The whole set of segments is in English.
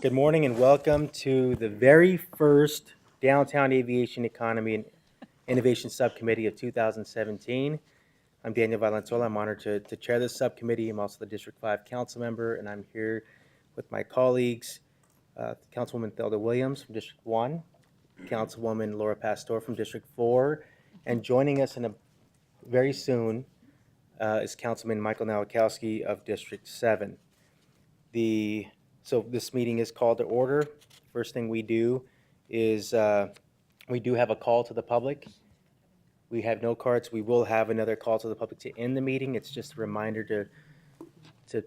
Good morning and welcome to the very first Downtown Aviation Economy and Innovation Subcommittee of 2017. I'm Daniel Valenzuela. I'm honored to chair this subcommittee. I'm also the District 5 council member, and I'm here with my colleagues, Councilwoman Thelda Williams from District 1, Councilwoman Laura Pastor from District 4, and joining us very soon is Councilman Michael Nowakowski of District 7. So this meeting is called to order. First thing we do is we do have a call to the public. We have no cards. We will have another call to the public to end the meeting. It's just a reminder to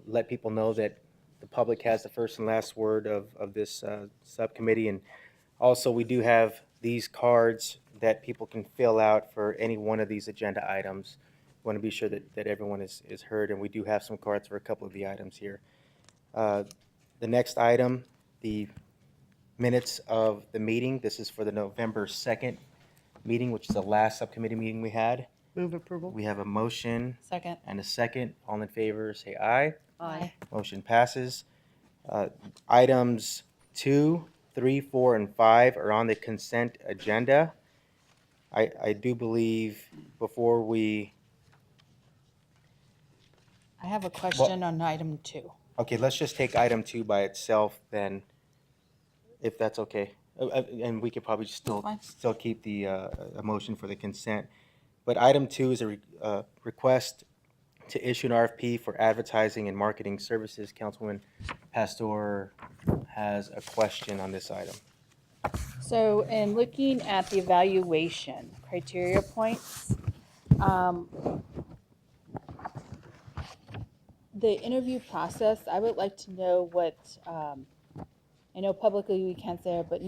let people know that the public has the first and last word of this subcommittee. And also, we do have these cards that people can fill out for any one of these agenda items. We want to be sure that everyone is heard, and we do have some cards for a couple of the items here. The next item, the minutes of the meeting. This is for the November 2nd meeting, which is the last subcommittee meeting we had. Move approval. We have a motion Second. and a second. All in favor, say aye. Aye. Motion passes. Items 2, 3, 4, and 5 are on the consent agenda. I do believe before we, I have a question on item 2. okay, let's just take item 2 by itself then, if that's okay. And we could probably still Fine. keep the a motion for the consent. But item 2 is a request to issue an RFP for advertising and marketing services. Councilwoman Pastor has a question on this item. So in looking at the evaluation criteria points, the interview process, I would like to know what, I know publicly we can't say it, but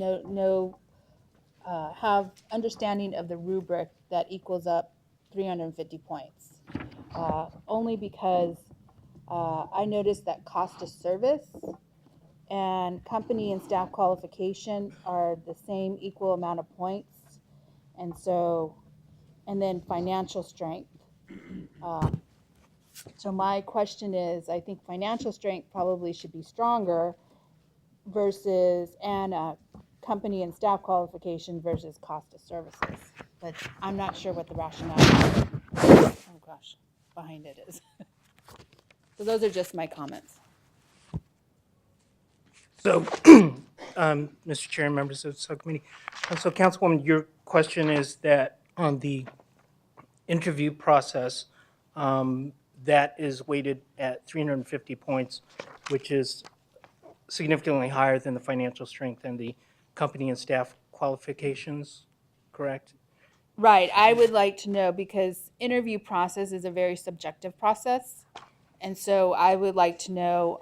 have understanding of the rubric that equals up 350 points. Only because I noticed that cost of service and company and staff qualification are the same equal amount of points. And so, and then financial strength. So my question is, I think financial strength probably should be stronger versus, and company and staff qualification versus cost of services. But I'm not sure what the rationale, oh gosh, behind it is. So those are just my comments. So, Mr. Chair and members of the subcommittee, so Councilwoman, your question is that on the interview process, that is weighted at 350 points, which is significantly higher than the financial strength and the company and staff qualifications, correct? Right, I would like to know, because interview process is a very subjective process. And so I would like to know,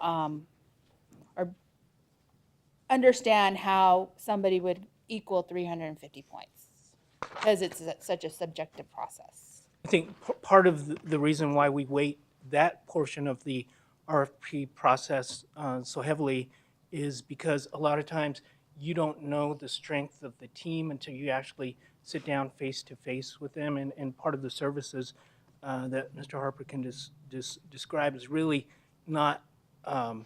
or understand how somebody would equal 350 points, because it's such a subjective process. I think part of the reason why we weight that portion of the RFP process so heavily is because a lot of times you don't know the strength of the team until you actually sit down face to face with them. And part of the services that Mr. Harper can describe is really not, a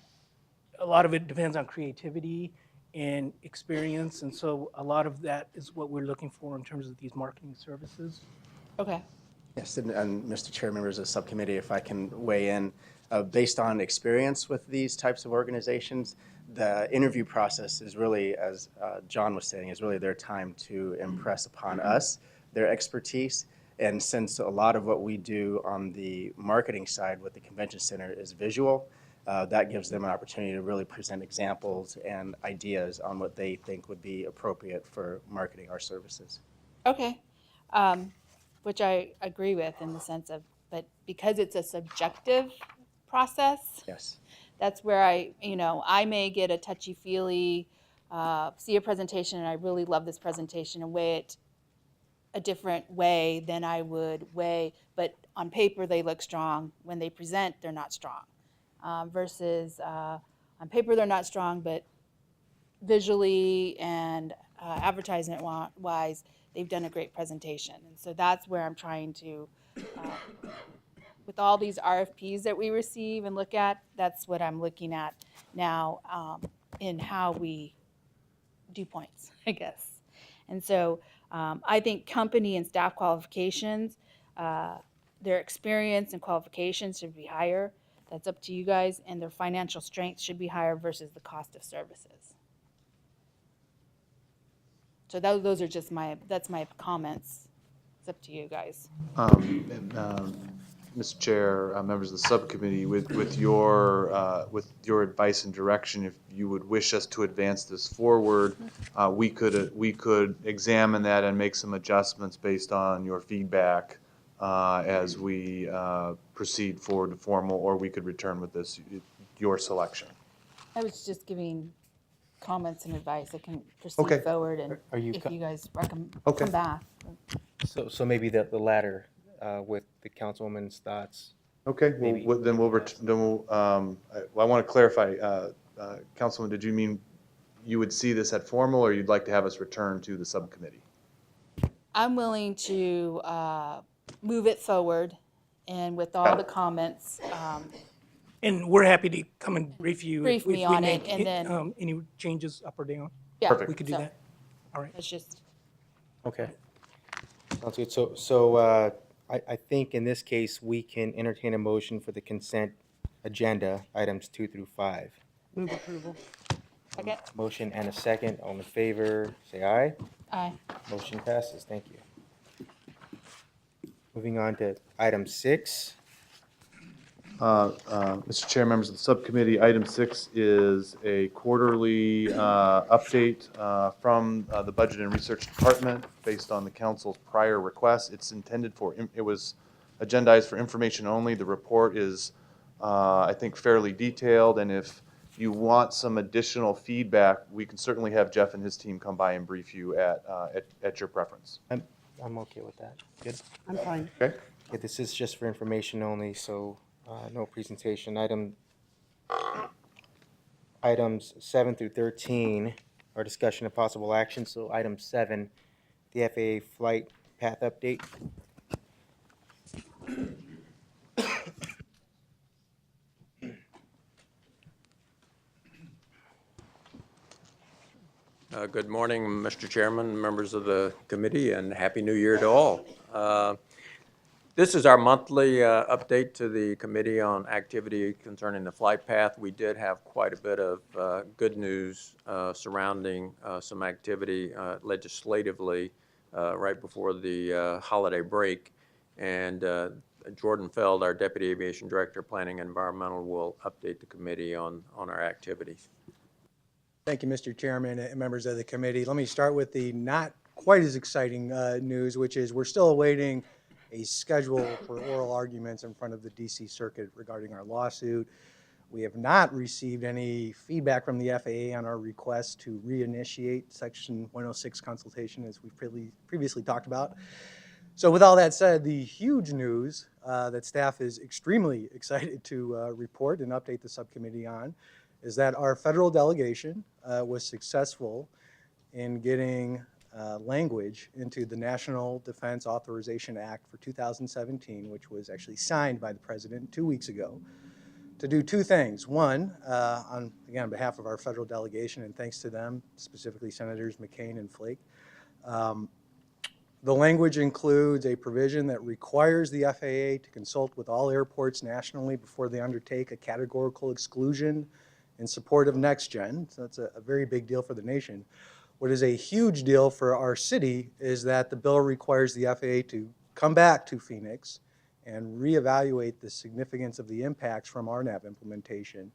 lot of it depends on creativity and experience. And so a lot of that is what we're looking for in terms of these marketing services. Okay. Yes, and Mr. Chair, members of the subcommittee, if I can weigh in, based on experience with these types of organizations, the interview process is really, as John was saying, is really their time to impress upon us their expertise. And since a lot of what we do on the marketing side with the convention center is visual, that gives them an opportunity to really present examples and ideas on what they think would be appropriate for marketing our services. Okay. Which I agree with in the sense of, but because it's a subjective process, Yes. that's where I may get a touchy-feely, see a presentation and I really love this presentation and weigh it a different way than I would weigh, but on paper they look strong. When they present, they're not strong. Versus on paper they're not strong, but visually and advertisement-wise, they've done a great presentation. And so that's where I'm trying to with all these RFPs that we receive and look at, that's what I'm looking at now in how we do points, I guess. And so I think company and staff qualifications, their experience and qualifications should be higher. That's up to you guys. And their financial strength should be higher versus the cost of services. So those are just that's my comments. It's up to you guys. Mr. Chair, members of the subcommittee, with your advice and direction, if you would wish us to advance this forward, we could examine that and make some adjustments based on your feedback as we proceed forward to formal, or we could return with this, your selection. I was just giving comments and advice. I can Okay. proceed forward, and Are you if co- you guys Okay. come back. So maybe the latter with the councilwoman's thoughts. Okay, Maybe. well, then we'll, I want to clarify, Councilman, did you mean you would see this at formal, or you'd like to have us return to the subcommittee? I'm willing to move it forward, and with all the comments, And we're happy to come and brief you. Brief if me we on make it, and then- any changes up or down. yeah. Perfect. We could do so that. All right. It's just, Okay. Sounds good. So I think in this case, we can entertain a motion for the consent agenda, items 2 through 5. Move approval. second, Motion and a second. All in favor, say aye. aye. Motion passes. Thank you. Moving on to item 6. Mr. Chair, members of the subcommittee, item 6 is a quarterly update from the Budget and Research Department based on the council's prior requests. It's intended for, it was agendized for information only. The report is, I think, fairly detailed, and if you want some additional feedback, we can certainly have Jeff and his team come by and brief you at your preference. I'm okay with that. Good. I'm fine. Okay? Okay, this is just for information only, so no presentation. Items 7 through 13 are discussion of possible action. So item 7, the FAA flight path update. Good morning, Mr. Chairman, members of the committee, and Happy New Year to all. This is our monthly update to the committee on activity concerning the flight path. We did have quite a bit of good news surrounding some activity legislatively right before the holiday break. And Jordan Feld, our Deputy Aviation Director, Planning and Environmental, will update the committee on our activities. Thank you, Mr. Chairman and members of the committee. Let me start with the not quite as exciting news, which is we're still awaiting a schedule for oral arguments in front of the DC Circuit regarding our lawsuit. We have not received any feedback from the FAA on our request to reinitiate Section 106 consultation, as we previously talked about. So with all that said, the huge news that staff is extremely excited to report and update the subcommittee on is that our federal delegation was successful in getting language into the National Defense Authorization Act for 2017, which was actually signed by the President 2 weeks ago, to do two things. One, on behalf of our federal delegation, and thanks to them, specifically Senators McCain and Flake, the language includes a provision that requires the FAA to consult with all airports nationally before they undertake a categorical exclusion in support of NextGen. So that's a very big deal for the nation. What is a huge deal for our city is that the bill requires the FAA to come back to Phoenix and reevaluate the significance of the impacts from RNAV implementation.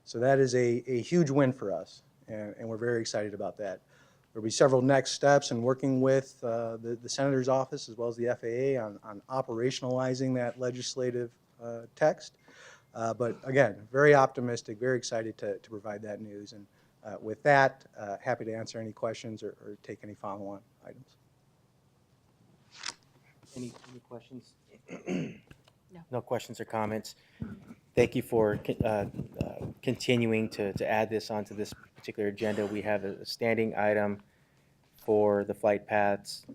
So that is a huge win for us, and we're very excited about that. There'll be several next steps in working with the Senator's office as well as the FAA on operationalizing that legislative text. But again, very optimistic, very excited to provide that news. And with that, happy to answer any questions or take any follow-on items. Any questions? No questions or comments. Thank you for continuing to add this onto this particular agenda. We have a standing item for the flight paths.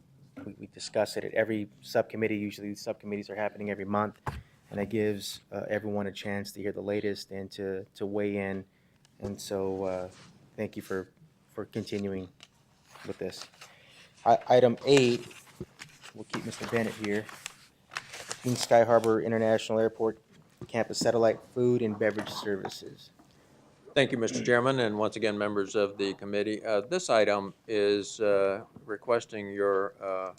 We discuss it at every subcommittee. Usually these subcommittees are happening every month. and it gives everyone a chance to hear the latest and to weigh in. And so thank you for continuing with this. Item 8, we'll keep Mr. Bennett here. King Sky Harbor International Airport Campus Satellite Food and Beverage Services. Thank you, Mr. Chairman, and once again, members of the committee. This item is requesting your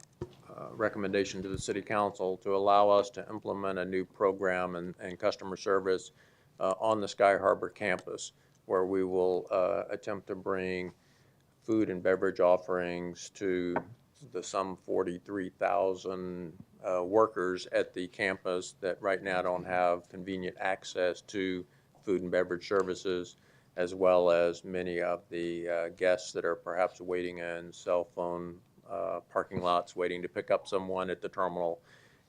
recommendation to the City Council to allow us to implement a new program and customer service on the Sky Harbor campus, where we will attempt to bring food and beverage offerings to the some 43,000 workers at the campus that right now don't have convenient access to food and beverage services, as well as many of the guests that are perhaps waiting in cell phone parking lots, waiting to pick up someone at the terminal.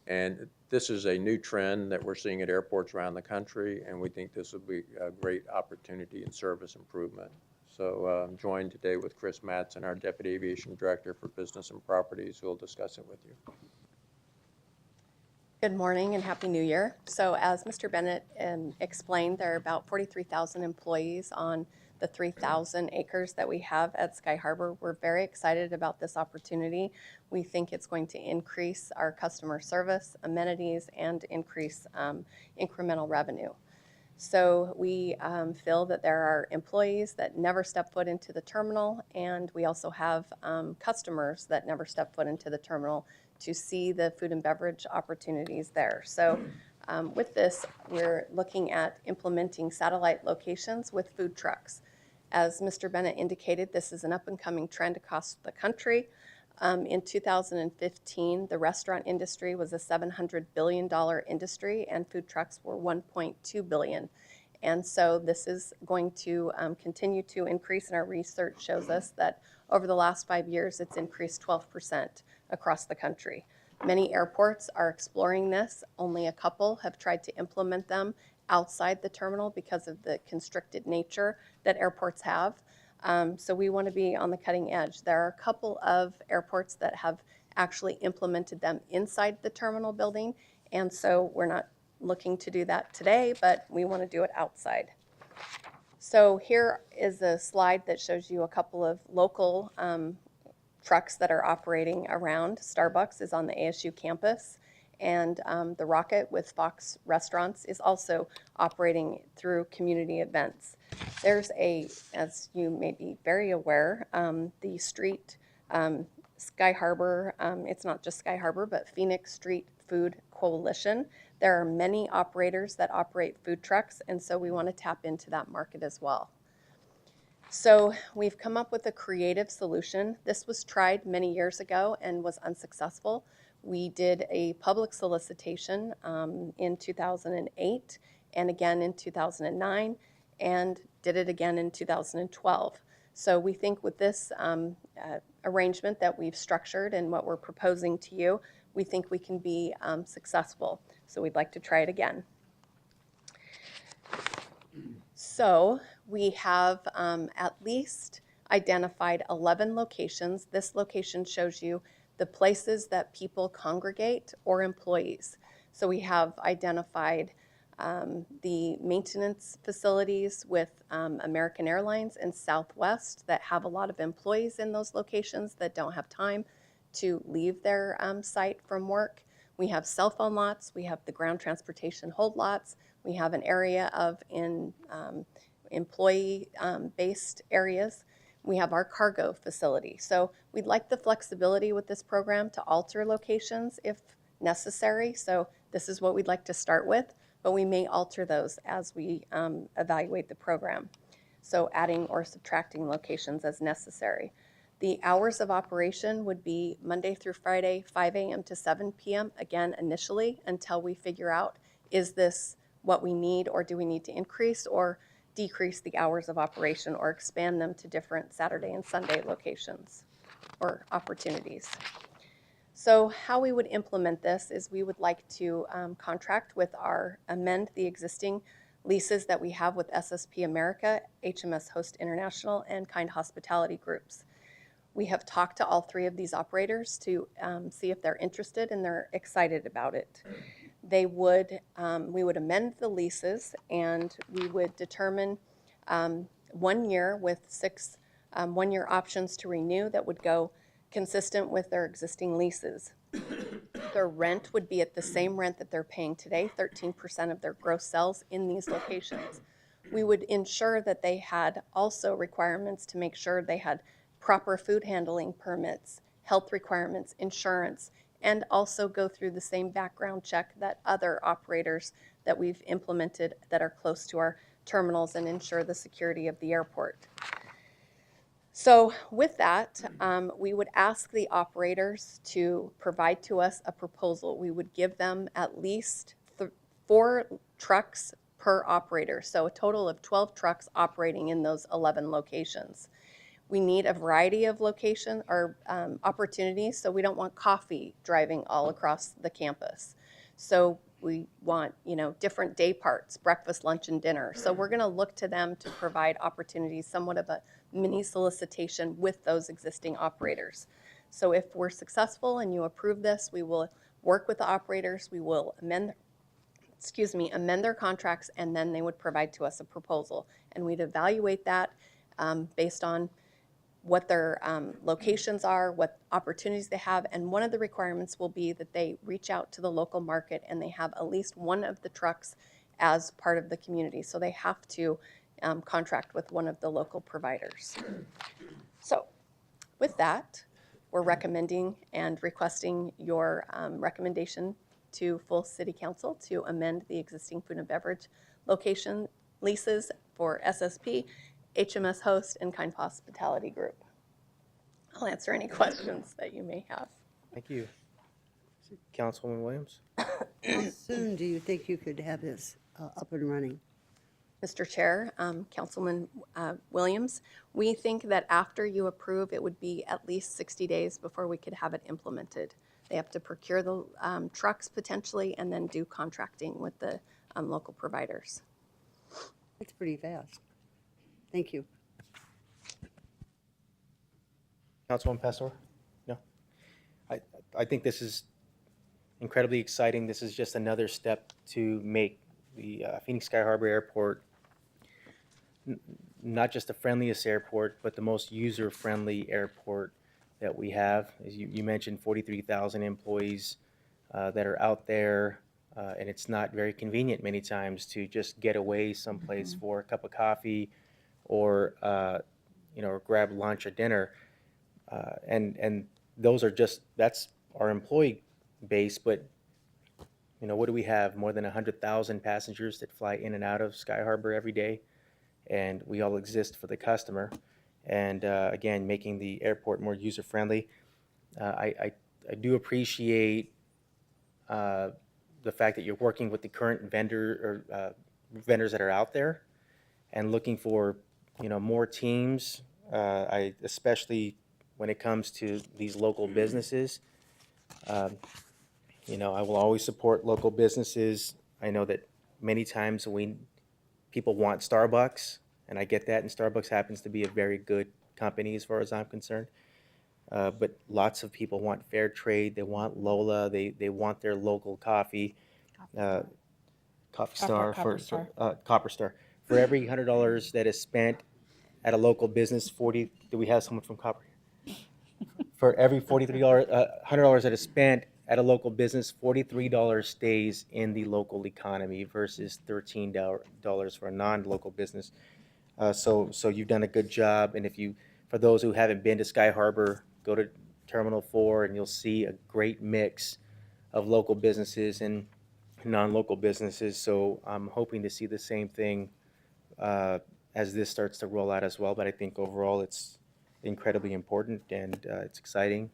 And this is a new trend that we're seeing at airports around the country, and we think this will be a great opportunity and service improvement. So I'm joined today with Chris Mattson, our Deputy Aviation Director for Business and Properties, who will discuss it with you. Good morning and Happy New Year. So as Mr. Bennett explained, there are about 43,000 employees on the 3,000 acres that we have at Sky Harbor. We're very excited about this opportunity. We think it's going to increase our customer service, amenities, and increase incremental revenue. So we feel that there are employees that never step foot into the terminal, and we also have customers that never step foot into the terminal to see the food and beverage opportunities there. So with this, we're looking at implementing satellite locations with food trucks. As Mr. Bennett indicated, this is an up-and-coming trend across the country. In 2015, the restaurant industry was a $700 billion industry, and food trucks were $1.2 billion. And so this is going to continue to increase, and our research shows us that over the last 5 years, it's increased 12% across the country. Many airports are exploring this. Only a couple have tried to implement them outside the terminal because of the constricted nature that airports have. So we want to be on the cutting edge. There are a couple of airports that have actually implemented them inside the terminal building, and so we're not looking to do that today, but we want to do it outside. So here is a slide that shows you a couple of local trucks that are operating around. Starbucks is on the ASU campus, and the Rocket with Fox Restaurants is also operating through community events. There's as you may be very aware, the street Sky Harbor, it's not just Sky Harbor, but Phoenix Street Food Coalition. There are many operators that operate food trucks, and so we want to tap into that market as well. So we've come up with a creative solution. This was tried many years ago and was unsuccessful. We did a public solicitation in 2008 and again in 2009 and did it again in 2012. So we think with this arrangement that we've structured and what we're proposing to you, we think we can be successful. So we'd like to try it again. So we have at least identified 11 locations. This location shows you the places that people congregate or employees. So we have identified the maintenance facilities with American Airlines and Southwest that have a lot of employees in those locations that don't have time to leave their site from work. We have cell phone lots, we have the ground transportation hold lots, we have an area of employee-based areas. We have our cargo facility. So we'd like the flexibility with this program to alter locations if necessary. So this is what we'd like to start with, but we may alter those as we evaluate the program. So adding or subtracting locations as necessary. The hours of operation would be Monday through Friday, 5 a.m. to 7 p.m., again, initially, until we figure out, is this what we need, or do we need to increase or decrease the hours of operation or expand them to different Saturday and Sunday locations or opportunities. So how we would implement this is we would like to contract with amend the existing leases that we have with SSP America, HMS Host International, and Kind Hospitality Groups. We have talked to all three of these operators to see if they're interested, and they're excited about it. we would amend the leases, and we would determine 1 year with 6 one-year options to renew that would go consistent with their existing leases. Their rent would be at the same rent that they're paying today, 13% of their gross sales in these locations. We would ensure that they had also requirements to make sure they had proper food handling permits, health requirements, insurance, and also go through the same background check that other operators that we've implemented that are close to our terminals and ensure the security of the airport. So with that, we would ask the operators to provide to us a proposal. We would give them at least 4 trucks per operator, so a total of 12 trucks operating in those 11 locations. We need a variety of location or opportunities, so we don't want coffee driving all across the campus. So we want, different day parts, breakfast, lunch, and dinner. So we're going to look to them to provide opportunities, somewhat of a mini solicitation with those existing operators. So if we're successful and you approve this, we will work with the operators. We will amend their contracts, and then they would provide to us a proposal. And we'd evaluate that based on what their locations are, what opportunities they have, and one of the requirements will be that they reach out to the local market and they have at least one of the trucks as part of the community. So they have to contract with one of the local providers. So with that, we're recommending and requesting your recommendation to full City Council to amend the existing food and beverage location leases for SSP, HMS Host, and Kind Hospitality Group. I'll answer any questions that you may have. Thank you. Councilwoman Williams? How soon do you think you could have this up and running? Mr. Chair, Councilman Williams, we think that after you approve, it would be at least 60 days before we could have it implemented. They have to procure the trucks potentially and then do contracting with the local providers. That's pretty fast. Thank you. Councilwoman Pastor? No? I think this is incredibly exciting. This is just another step to make the Phoenix Sky Harbor Airport not just the friendliest airport, but the most user-friendly airport that we have. As you mentioned, 43,000 employees that are out there, and it's not very convenient many times to just get away someplace for a cup of coffee or or grab lunch or dinner. And those are that's our employee base, but what do we have? More than 100,000 passengers that fly in and out of Sky Harbor every day, and we all exist for the customer. And again, making the airport more user-friendly. I do appreciate the fact that you're working with the current vendors that are out there and looking for more teams. Especially when it comes to these local businesses. I will always support local businesses. I know that many times people want Starbucks, and I get that, and Starbucks happens to be a very good company as far as I'm concerned. But lots of people want fair trade. They want Lola. They want their local coffee. Copper Star. For every $100 that is spent at a local business, do we have someone from Copper? For every $100 that is spent at a local business, $43 stays in the local economy versus $13 for a non-local business. So you've done a good job. And for those who haven't been to Sky Harbor, go to Terminal 4 and you'll see a great mix of local businesses and non-local businesses. So I'm hoping to see the same thing as this starts to roll out as well. But I think overall it's incredibly important and it's exciting.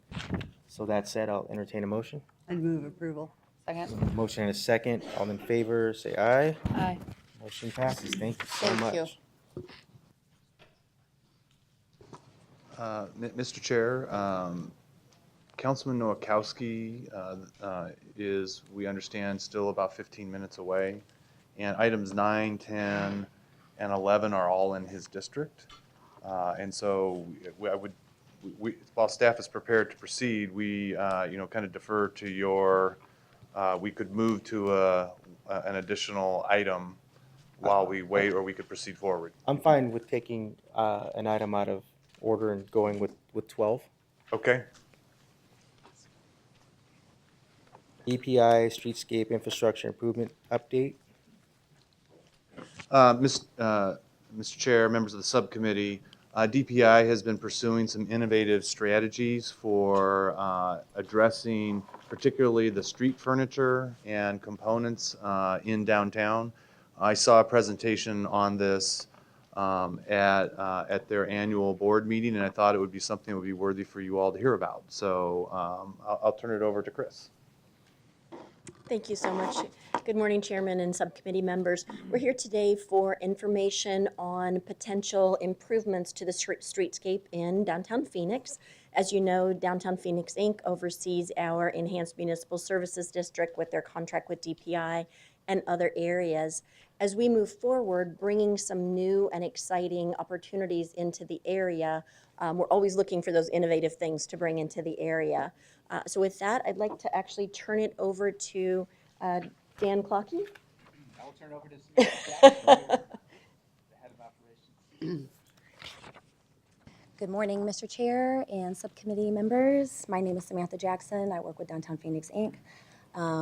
So that said, I'll entertain a motion. I'd move approval. Second. Motion and a second. All in favor, say aye. Aye. Motion passes. Thank you so Thank much. you. Mr. Chair, Councilman Nowakowski is, we understand, still about 15 minutes away. And items 9, 10, and 11 are all in his district. And so while staff is prepared to proceed, we, kind of defer to your we could move to an additional item while we wait, or we could proceed forward. I'm fine with taking an item out of order and going with 12. Okay? EPI, Streetscape Infrastructure Improvement Update. Mr. Chair, members of the subcommittee, DPI has been pursuing some innovative strategies for addressing particularly the street furniture and components in downtown. I saw a presentation on this at their annual board meeting, and I thought it would be something that would be worthy for you all to hear about. So I'll turn it over to Chris. Thank you so much. Good morning, Chairman and subcommittee members. We're here today for information on potential improvements to the streetscape in downtown Phoenix. As you know, Downtown Phoenix, Inc. oversees our Enhanced Municipal Services District with their contract with DPI and other areas. As we move forward, bringing some new and exciting opportunities into the area, we're always looking for those innovative things to bring into the area. So with that, I'd like to actually turn it over to Dan Clocky. I'll turn over to Samantha, the head of operations. Good morning, Mr. Chair and subcommittee members. My name is Samantha Jackson. I work with Downtown Phoenix, Inc.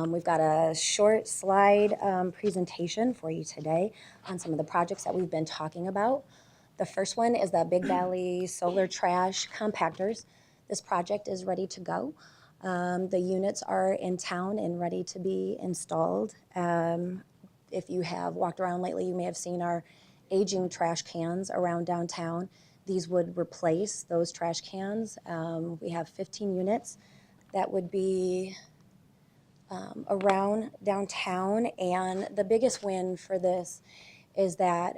We've got a short slide presentation for you today on some of the projects that we've been talking about. The first one is the Big Valley Solar Trash Compactors. This project is ready to go. The units are in town and ready to be installed. If you have walked around lately, you may have seen our aging trash cans around downtown. These would replace those trash cans. We have 15 units that would be around downtown, and the biggest win for this is that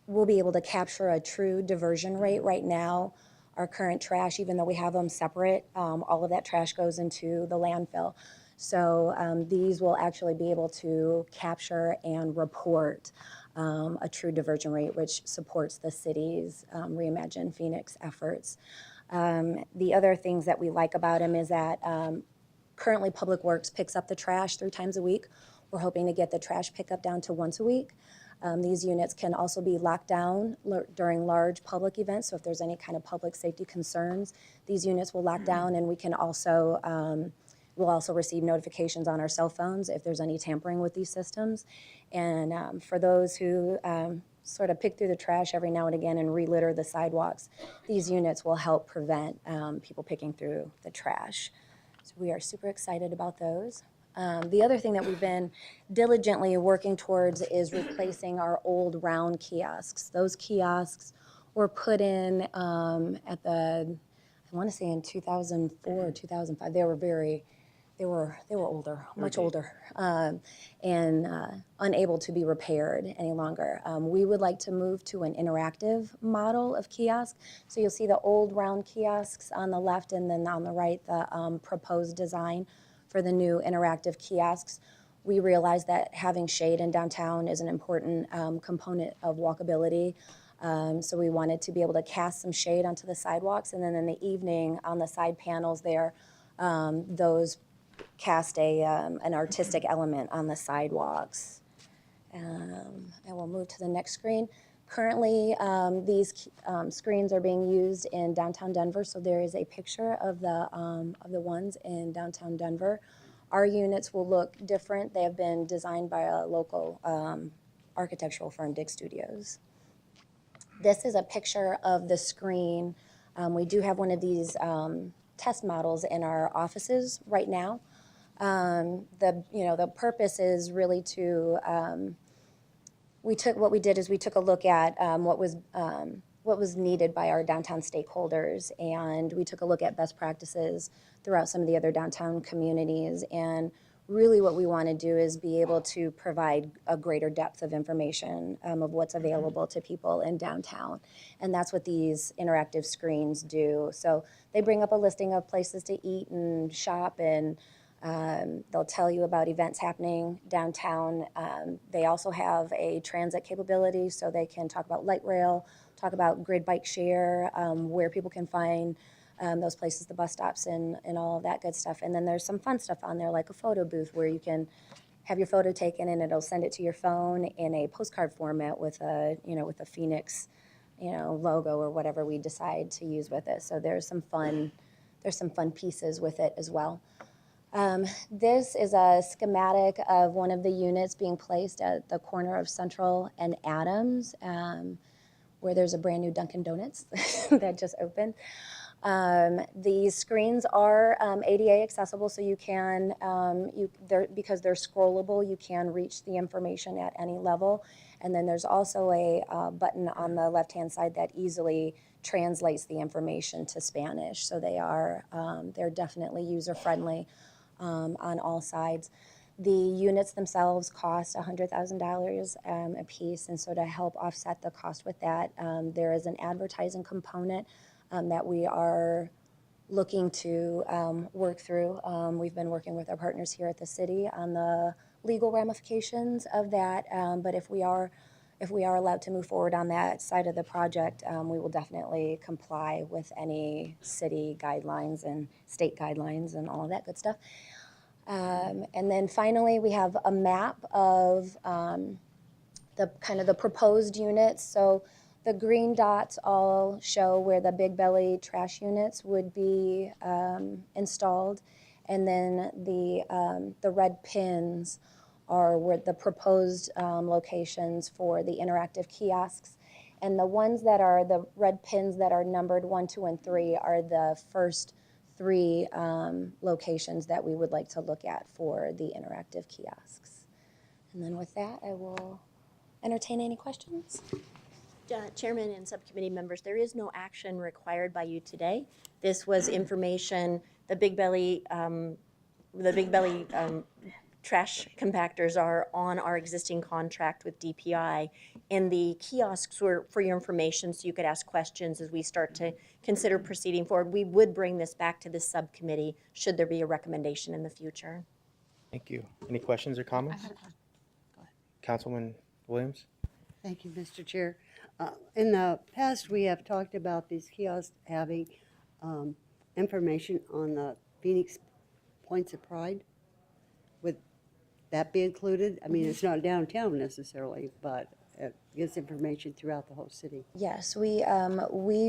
we'll be able to capture a true diversion rate. Right now, our current trash, even though we have them separate, all of that trash goes into the landfill. So these will actually be able to capture and report a true diversion rate, which supports the city's Reimagine Phoenix efforts. The other things that we like about them is that currently Public Works picks up the trash 3 times a week. We're hoping to get the trash pickup down to once a week. These units can also be locked down during large public events, so if there's any kind of public safety concerns, these units will lock down, and we can also, we'll also receive notifications on our cell phones if there's any tampering with these systems. And for those who sort of pick through the trash every now and again and re-litter the sidewalks, these units will help prevent people picking through the trash. So we are super excited about those. The other thing that we've been diligently working towards is replacing our old round kiosks. Those kiosks were put in at the, I want to say in 2004 or 2005. They were older, much older, and unable to be repaired any longer. We would like to move to an interactive model of kiosk. So you'll see the old round kiosks on the left, and then on the right, the proposed design for the new interactive kiosks. We realize that having shade in downtown is an important component of walkability. So we wanted to be able to cast some shade onto the sidewalks, and then in the evening on the side panels there, those cast an artistic element on the sidewalks. And we'll move to the next screen. Currently, these screens are being used in downtown Denver, so there is a picture of the ones in downtown Denver. Our units will look different. They have been designed by a local architectural firm, Dig Studios. This is a picture of the screen. We do have one of these test models in our offices right now. The purpose is really to what we did is we took a look at what was needed by our downtown stakeholders, and we took a look at best practices throughout some of the other downtown communities. And really what we want to do is be able to provide a greater depth of information of what's available to people in downtown. And that's what these interactive screens do. So they bring up a listing of places to eat and shop, and they'll tell you about events happening downtown. They also have a transit capability, so they can talk about light rail, talk about grid bike share, where people can find those places, the bus stops and all of that good stuff. And then there's some fun stuff on there, like a photo booth where you can have your photo taken and it'll send it to your phone in a postcard format with a, with a Phoenix, logo or whatever we decide to use with it. So there's some fun pieces with it as well. This is a schematic of one of the units being placed at the corner of Central and Adams, where there's a brand new Dunkin' Donuts that just opened. These screens are ADA accessible, so you can, because they're scrollable, you can reach the information at any level. And then there's also a button on the left-hand side that easily translates the information to Spanish. So they're definitely user-friendly on all sides. The units themselves cost $100,000 a piece, and so to help offset the cost with that, there is an advertising component that we are looking to work through. We've been working with our partners here at the city on the legal ramifications of that, but if we are allowed to move forward on that side of the project, we will definitely comply with any city guidelines and state guidelines and all of that good stuff. And then finally, we have a map of the proposed units. So the green dots all show where the Big Belly trash units would be installed, and then the red pins are where the proposed locations for the interactive kiosks. And the ones that are the red pins that are numbered 1, 2, and 3 are the first 3 locations that we would like to look at for the interactive kiosks. And then with that, I will entertain any questions. Chairman and subcommittee members, there is no action required by you today. This was information, the Big Belly trash compactors are on our existing contract with DPI, and the kiosks were for your information so you could ask questions as we start to consider proceeding forward. We would bring this back to the subcommittee should there be a recommendation in the future. Thank you. Any questions or comments? Councilman Williams? Thank you, Mr. Chair. In the past, we have talked about these kiosks having information on the Phoenix Points of Pride. Would that be included? I mean, it's not downtown necessarily, but it gives information throughout the whole city. Yes, we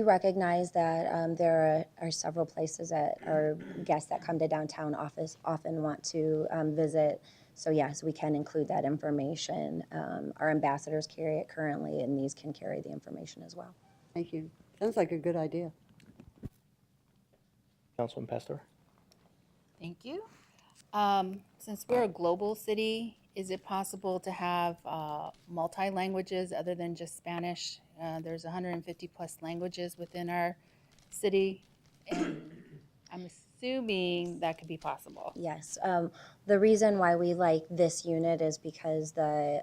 recognize that there are several places that our guests that come to downtown often want to visit. So yes, we can include that information. Our ambassadors carry it currently, and these can carry the information as well. Thank you. Sounds like a good idea. Councilman Pastor? Thank you. Since we're a global city, is it possible to have multi-languages other than just Spanish? There's 150 plus languages within our city, and I'm assuming that could be possible. Yes, the reason why we like this unit is because the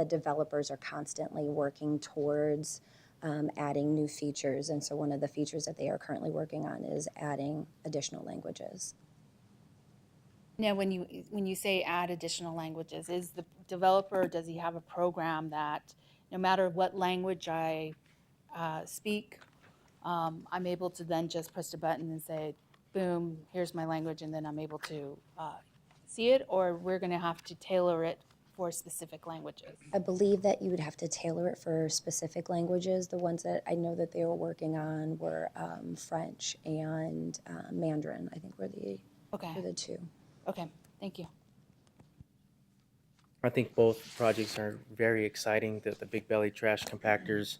developers are constantly working towards adding new features, and so one of the features that they are currently working on is adding additional languages. Now, when you say add additional languages, is the developer, does he have a program that no matter what language I speak, I'm able to then just press a button and say, boom, here's my language, and then I'm able to see it, or we're going to have to tailor it for specific languages? I believe that you would have to tailor it for specific languages. The ones that I know that they were working on were French and Mandarin, I think were the two. Okay, thank you. I think both projects are very exciting. The Big Belly trash compactors,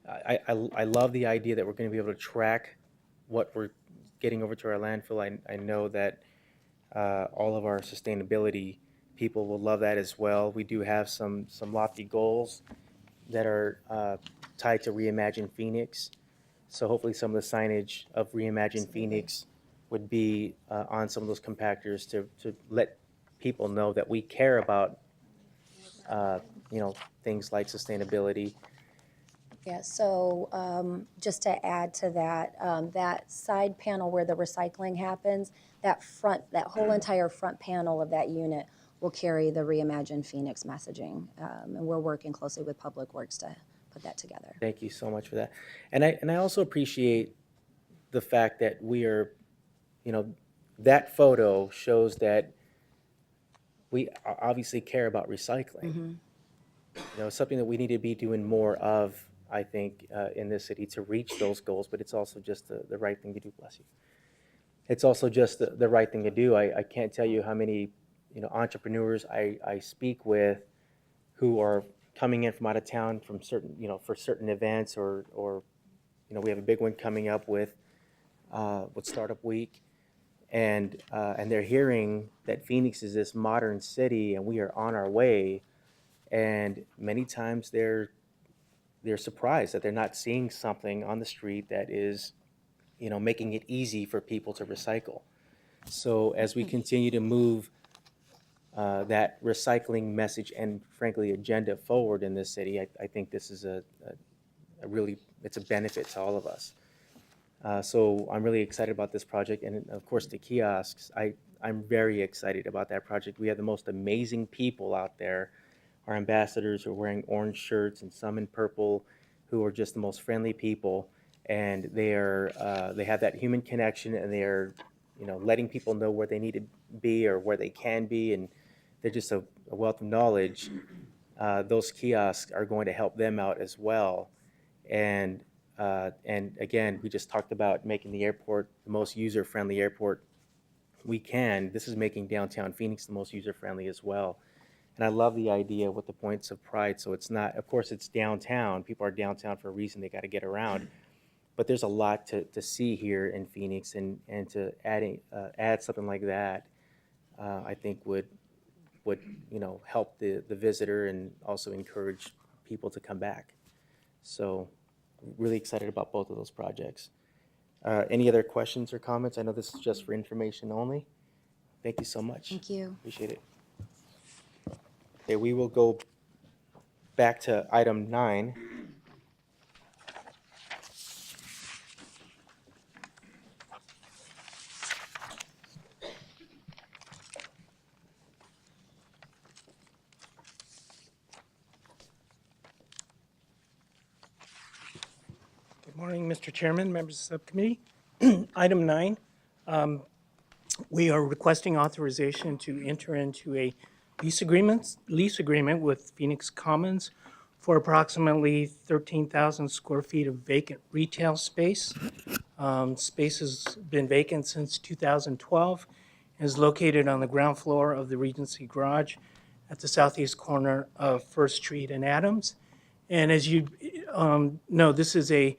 I love the idea that we're going to be able to track what we're getting over to our landfill. I know that all of our sustainability people will love that as well. We do have some lofty goals that are tied to Reimagine Phoenix. So hopefully some of the signage of Reimagine Phoenix would be on some of those compactors to let people know that we care about things like sustainability. Yeah, so just to add to that, that side panel where the recycling happens, that whole entire front panel of that unit will carry the Reimagine Phoenix messaging. And we're working closely with Public Works to put that together. Thank you so much for that. And I also appreciate the fact that we are, that photo shows that we obviously care about recycling. Something that we need to be doing more of, I think, in this city to reach those goals, but it's also just the right thing to do. Bless you. It's also just the right thing to do. I can't tell you how many, entrepreneurs I speak with who are coming in from out of town from certain, for certain events or we have a big one coming up with Startup Week. And they're hearing that Phoenix is this modern city and we are on our way. And many times they're surprised that they're not seeing something on the street that is, making it easy for people to recycle. So as we continue to move that recycling message and frankly agenda forward in this city, I think this is a really, it's a benefit to all of us. So I'm really excited about this project, and of course the kiosks, I'm very excited about that project. We have the most amazing people out there. Our ambassadors are wearing orange shirts and some in purple, who are just the most friendly people, and they have that human connection, and they are, letting people know where they need to be or where they can be, and they're just a wealth of knowledge. Those kiosks are going to help them out as well, and again, we just talked about making the airport the most user-friendly airport we can. This is making downtown Phoenix the most user-friendly as well. And I love the idea with the points of pride. So it's not, of course, it's downtown. People are downtown for a reason. They got to get around. But there's a lot to see here in Phoenix, and to add something like that, I think would help the visitor and also encourage people to come back. So really excited about both of those projects. Any other questions or comments? I know this is just for information only. Thank you so much. Thank you. Appreciate it. Okay, we will go back to item 9. Good morning, Mr. Chairman, members of the subcommittee. Item 9, we are requesting authorization to enter into a lease agreement with Phoenix Commons for approximately 13,000 square feet of vacant retail space. Space has been vacant since 2012 and is located on the ground floor of the Regency Garage at the southeast corner of First Street and Adams. And as you know, this is a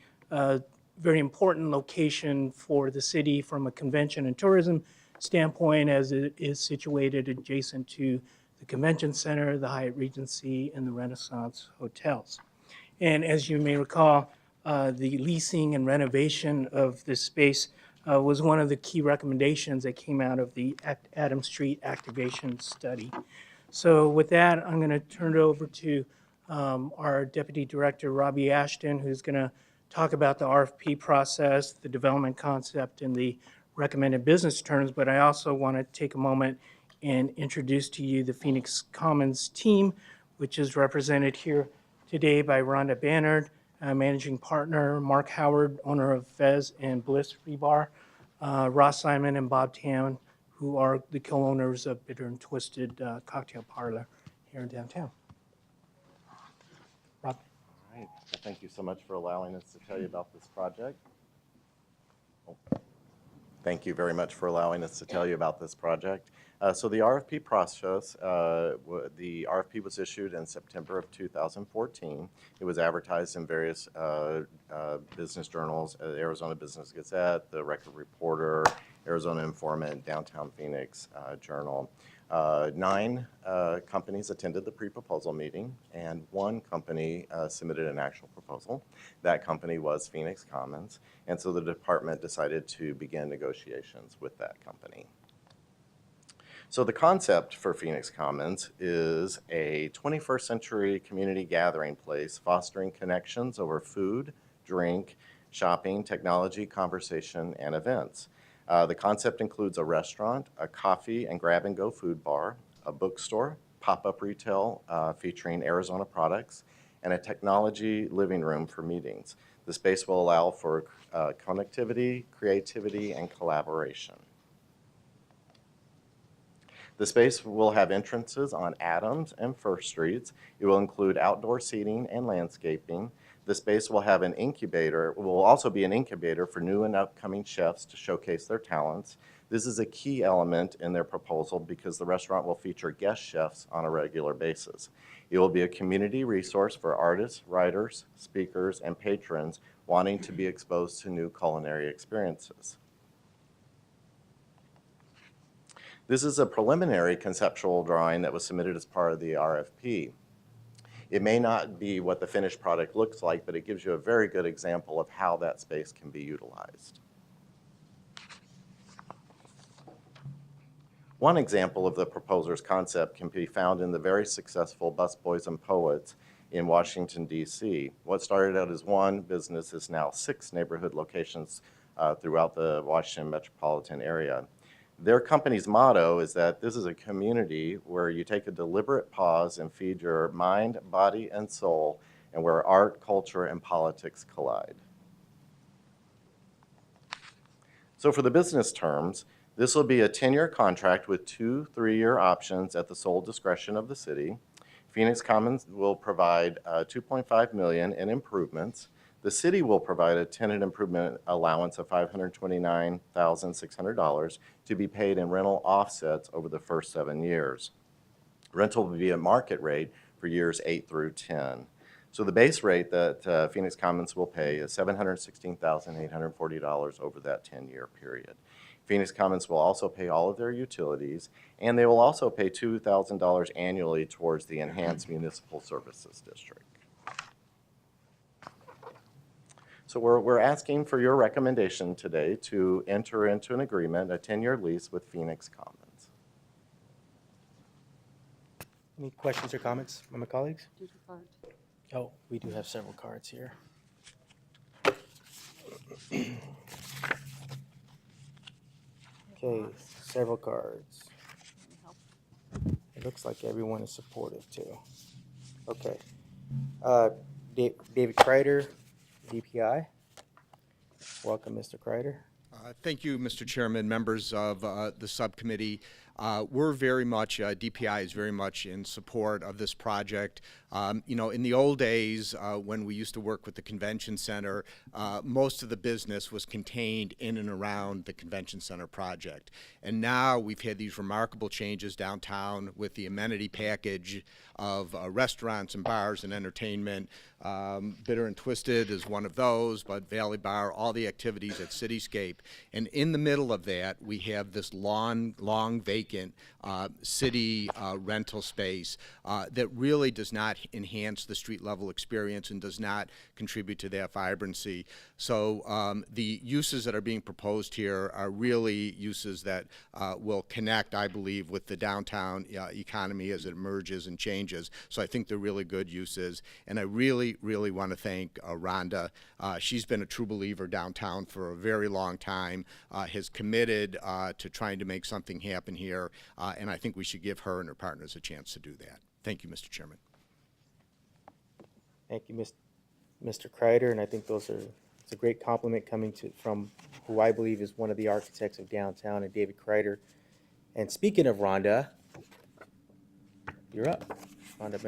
very important location for the city from a convention and tourism standpoint, as it is situated adjacent to the Convention Center, the Hyatt Regency, and the Renaissance hotels. And as you may recall, the leasing and renovation of this space was one of the key recommendations that came out of the Adams Street activation study. So with that, I'm going to turn it over to our Deputy Director, Robbie Ashton, who's going to talk about the RFP process, the development concept, and the recommended business terms. But I also want to take a moment and introduce to you the Phoenix Commons team, which is represented here today by Rhonda Bannard, Managing Partner, Mark Howard, owner of Fez and Bliss Free Bar, Ross Simon and Bob Tam, who are the co-owners of Bitter and Twisted Cocktail Parlor here in downtown. Rob. All right. Well, thank you so much for allowing us to tell you about this project. Thank you very much for allowing us to tell you about this project. So the RFP process, the RFP was issued in September of 2014. It was advertised in various business journals, Arizona Business Gazette, the Record Reporter, Arizona Informant, Downtown Phoenix Journal. 9 companies attended the pre-proposal meeting, and 1 company submitted an actual proposal. That company was Phoenix Commons, and so the department decided to begin negotiations with that company. So the concept for Phoenix Commons is a 21st century community gathering place fostering connections over food, drink, shopping, technology, conversation, and events. The concept includes a restaurant, a coffee and grab-and-go food bar, a bookstore, pop-up retail featuring Arizona products, and a technology living room for meetings. The space will allow for connectivity, creativity, and collaboration. The space will have entrances on Adams and First Streets. It will include outdoor seating and landscaping. The space will have an incubator, will also be an incubator for new and upcoming chefs to showcase their talents. This is a key element in their proposal because the restaurant will feature guest chefs on a regular basis. It will be a community resource for artists, writers, speakers, and patrons wanting to be exposed to new culinary experiences. This is a preliminary conceptual drawing that was submitted as part of the RFP. It may not be what the finished product looks like, but it gives you a very good example of how that space can be utilized. One example of the proposer's concept can be found in the very successful Busboys and Poets in Washington, D.C. What started out as one business is now 6 neighborhood locations throughout the Washington metropolitan area. Their company's motto is that this is a community where you take a deliberate pause and feed your mind, body, and soul, and where art, culture, and politics collide. So for the business terms, this will be a 10-year contract with 2 3-year options at the sole discretion of the city. Phoenix Commons will provide $2.5 million in improvements. The city will provide a tenant improvement allowance of $529,600 to be paid in rental offsets over the first 7 years. Rental will be at market rate for years 8 through 10. So the base rate that Phoenix Commons will pay is $716,840 over that 10-year period. Phoenix Commons will also pay all of their utilities, and they will also pay $2,000 annually towards the Enhanced Municipal Services District. So we're asking for your recommendation today to enter into an agreement, a 10-year lease with Phoenix Commons. Any questions or comments from my colleagues? Oh, we do have several cards here. Okay, several cards. It looks like everyone is supportive too. Okay. David Kreider, DPI. Welcome, Mr. Kreider. Thank you, Mr. Chairman, members of the subcommittee. We're very much, DPI is very much in support of this project. You know, in the old days, when we used to work with the convention center, most of the business was contained in and around the convention center project. And now we've had these remarkable changes downtown with the amenity package of restaurants and bars and entertainment. Bitter and Twisted is one of those, but Valley Bar, all the activities at Cityscape. And in the middle of that, we have this long vacant city rental space that really does not enhance the street level experience and does not contribute to that vibrancy. So the uses that are being proposed here are really uses that will connect, I believe, with the downtown economy as it emerges and changes. So I think they're really good uses. And I really want to thank Rhonda. She's been a true believer downtown for a very long time, has committed to trying to make something happen here, and I think we should give her and her partners a chance to do that. Thank you, Mr. Chairman. Thank you, Mr. Kreider, and I think it's a great compliment coming from who I believe is one of the architects of downtown, and David Kreider. And speaking of Rhonda, you're up, Rhonda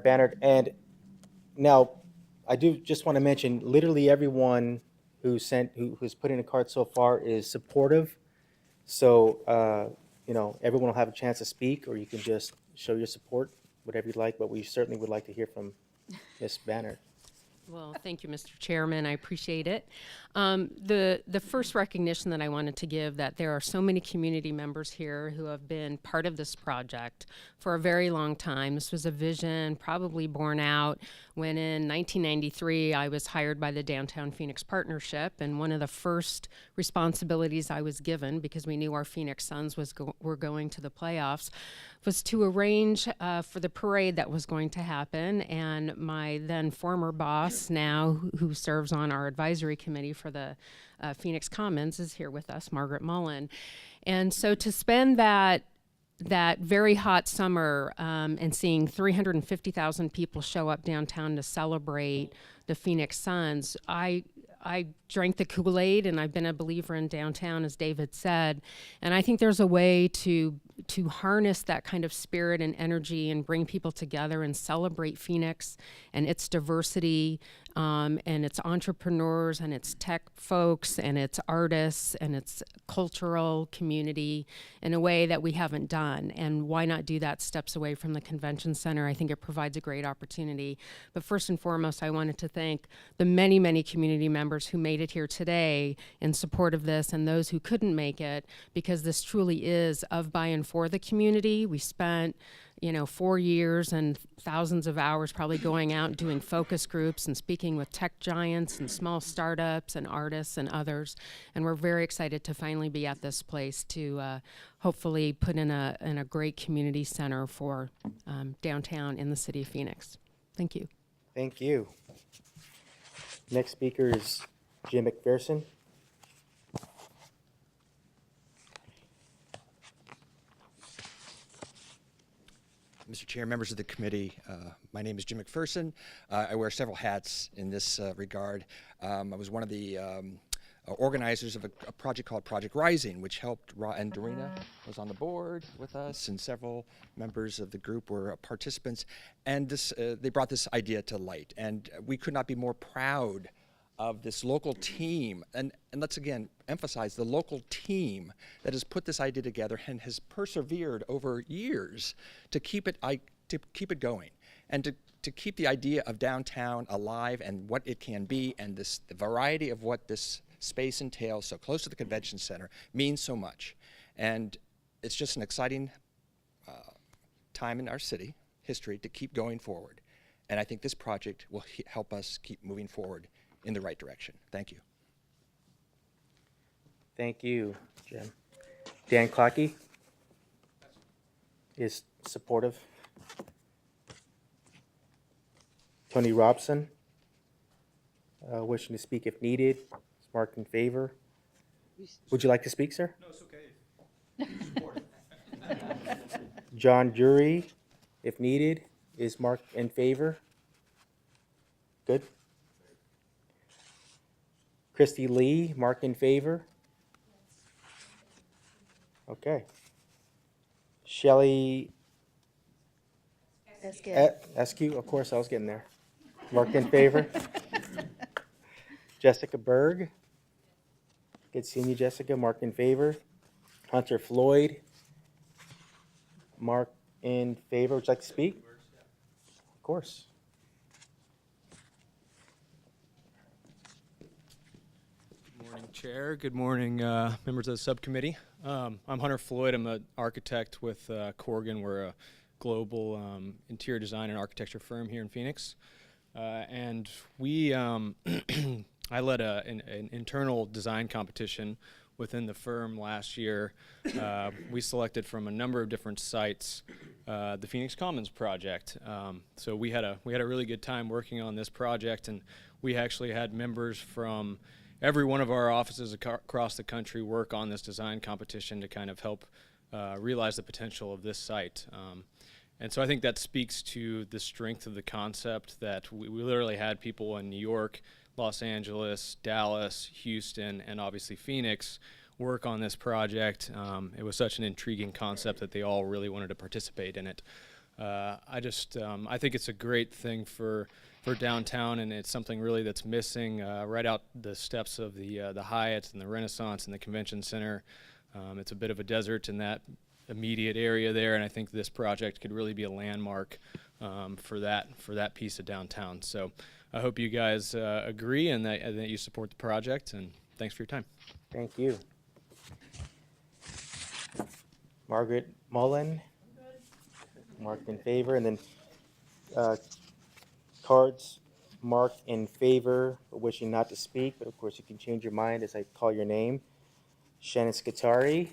Bannard. And now, I do just want to mention, literally everyone who's put in a card so far is supportive. So, you know, everyone will have a chance to speak, or you can just show your support, whatever you'd like, but we certainly would like to hear from Ms. Bannard. Well, thank you, Mr. Chairman. I appreciate it. The first recognition that I wanted to give, that there are so many community members here who have been part of this project for a very long time. This was a vision probably born out when in 1993 I was hired by the Downtown Phoenix Partnership, and one of the first responsibilities I was given, because we knew our Phoenix Suns were going to the playoffs, was to arrange for the parade that was going to happen. And my then former boss, now who serves on our advisory committee for the Phoenix Commons, is here with us, Margaret Mullen. And so to spend that that very hot summer and seeing 350,000 people show up downtown to celebrate the Phoenix Suns, I drank the Kool-Aid, and I've been a believer in downtown, as David said. And I think there's a way to harness that kind of spirit and energy and bring people together and celebrate Phoenix and its diversity, and its entrepreneurs and its tech folks and its artists and its cultural community in a way that we haven't done. And why not do that steps away from the convention center? I think it provides a great opportunity. But first and foremost, I wanted to thank the many, many community members who made it here today in support of this, and those who couldn't make it, because this truly is of, by, and for the community. We spent 4 years and thousands of hours probably going out and doing focus groups and speaking with tech giants and small startups and artists and others. And we're very excited to finally be at this place to hopefully put in a great community center for downtown in the city of Phoenix. Thank you. Thank you. Next speaker is Jim McPherson. Mr. Chair, members of the committee, my name is Jim McPherson. I wear several hats in this regard. I was one of the organizers of a project called Project Rising, which helped, and Dorina was on the board with us, and several members of the group were participants. And they brought this idea to light. And we could not be more proud of this local team, and let's again emphasize the local team that has put this idea together and has persevered over years to keep it going, and to keep the idea of downtown alive and what it can be, and the variety of what this space entails so close to the convention center means so much. And it's just an exciting time in our city history to keep going forward. And I think this project will help us keep moving forward in the right direction. Thank you. Thank you, Jim. Dan Clockey is supportive. Tony Robson, wishing to speak if needed, is marked in favor. Would you like to speak, sir? No, it's okay. John Jury, if needed, is marked in favor. Good. Christy Lee, marked in favor. Okay. Shelley Eskew, of course, I was getting there. Marked in favor. Jessica Berg. Good seeing you, Jessica. Marked in favor. Hunter Floyd. Marked in favor. Would you like to speak? Of course. Good morning, Chair. Good morning, members of the subcommittee. I'm Hunter Floyd. I'm an architect with Corgan. We're a global interior design and architecture firm here in Phoenix. And we, I led an internal design competition within the firm last year. We selected from a number of different sites the Phoenix Commons project. So we had a really good time working on this project, and we actually had members from every one of our offices across the country work on this design competition to kind of help realize the potential of this site. And so I think that speaks to the strength of the concept that we literally had people in New York, Los Angeles, Dallas, Houston, and obviously Phoenix work on this project. It was such an intriguing concept that they all really wanted to participate in it. I think it's a great thing for downtown, and it's something really that's missing right out the steps of the Hyatt and the Renaissance and the Convention Center. It's a bit of a desert in that immediate area there, and I think this project could really be a landmark for that piece of downtown. So I hope you guys agree and that you support the project, and thanks for your time. Thank you. Margaret Mullen, marked in favor, and then cards marked in favor but wishing not to speak, but of course you can change your mind as I call your name. Shannon Scutari.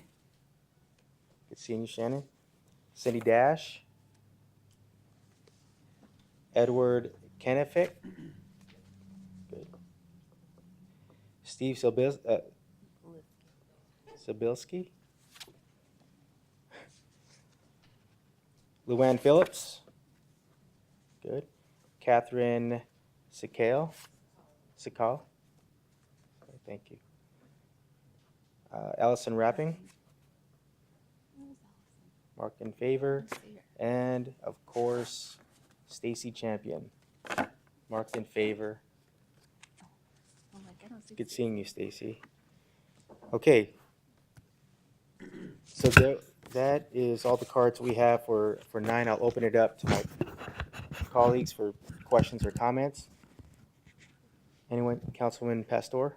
Good seeing you, Shannon. Cindy Dash. Edward Kennefic. Good. Steve Sobilski. Luann Phillips. Good. Catherine Sakal. Okay, thank you. Allison Rapping. Marked in favor. And of course, Stacy Champion. Marked in favor. Good seeing you, Stacy. Okay. So that is all the cards we have for 9. I'll open it up to my colleagues for questions or comments. Anyone? Councilman Pastor?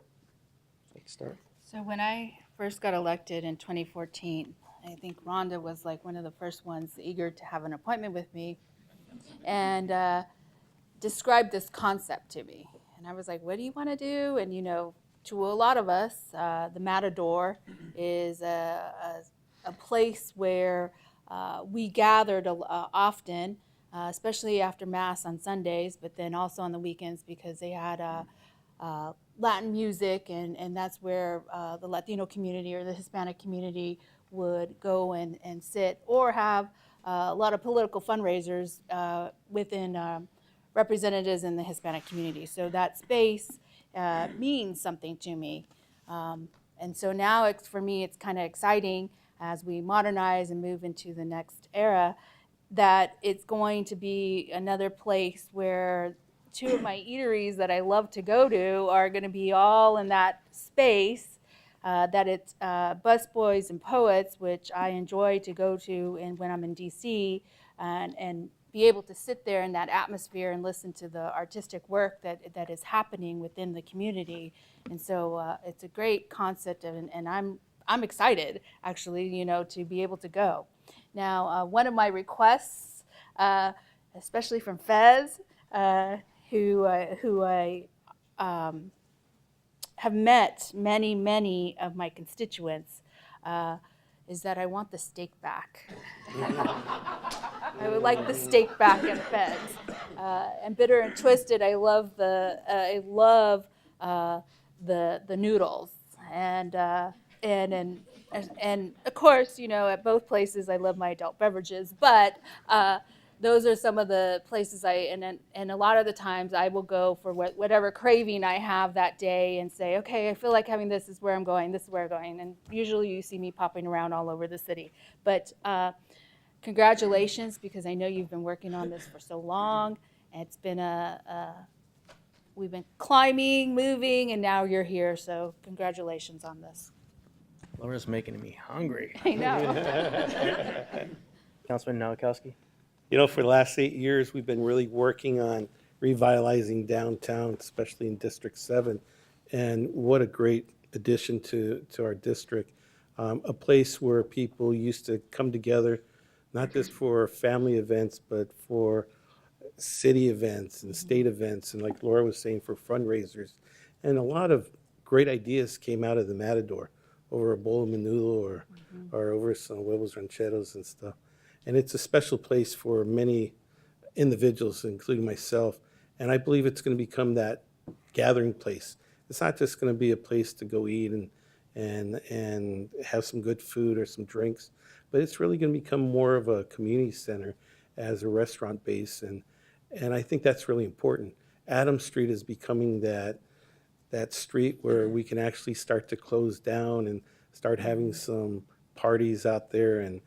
Let's start. So when I first got elected in 2014, I think Rhonda was like one of the first ones eager to have an appointment with me and described this concept to me. And I was like, what do you want to do? And, you know, to a lot of us, the Matador is a place where we gathered often, especially after Mass on Sundays, but then also on the weekends because they had Latin music, and that's where the Latino community or the Hispanic community would go and sit, or have a lot of political fundraisers within representatives in the Hispanic community. So that space means something to me. And so now for me, it's kind of exciting as we modernize and move into the next era, that it's going to be another place where 2 of my eateries that I love to go to are going to be all in that space, that it's Busboys and Poets, which I enjoy to go to and when I'm in DC, and be able to sit there in that atmosphere and listen to the artistic work that is happening within the community. And so it's a great concept, and I'm excited, actually, you know, to be able to go. Now, one of my requests, especially from Fez, who I have met many of my constituents, is that I want the steak back. I would like the steak back at Fez. And Bitter and Twisted, I love the noodles, and of course, you know, at both places I love my adult beverages, but those are some of the places and a lot of the times I will go for whatever craving I have that day and say, okay, I feel like having this is where I'm going, this is where I'm going. And usually you see me popping around all over the city. But congratulations, because I know you've been working on this for so long. And it's been we've been climbing, moving, and now you're here. So congratulations on this. Laura's making me hungry. I know. Councilman Nowakowski? You know, for the last 8 years, we've been really working on revitalizing downtown, especially in District 7. And what a great addition to our district. A place where people used to come together, not just for family events, but for city events and state events. And like Laura was saying, for fundraisers. And a lot of great ideas came out of the Matador, over a bowl of menudo or over some huevos rancheros and stuff. And it's a special place for many individuals, including myself. And I believe it's going to become that gathering place. It's not just going to be a place to go eat and have some good food or some drinks, but it's really going to become more of a community center as a restaurant base. And I think that's really important. Adams Street is becoming that street where we can actually start to close down and start having some parties out there and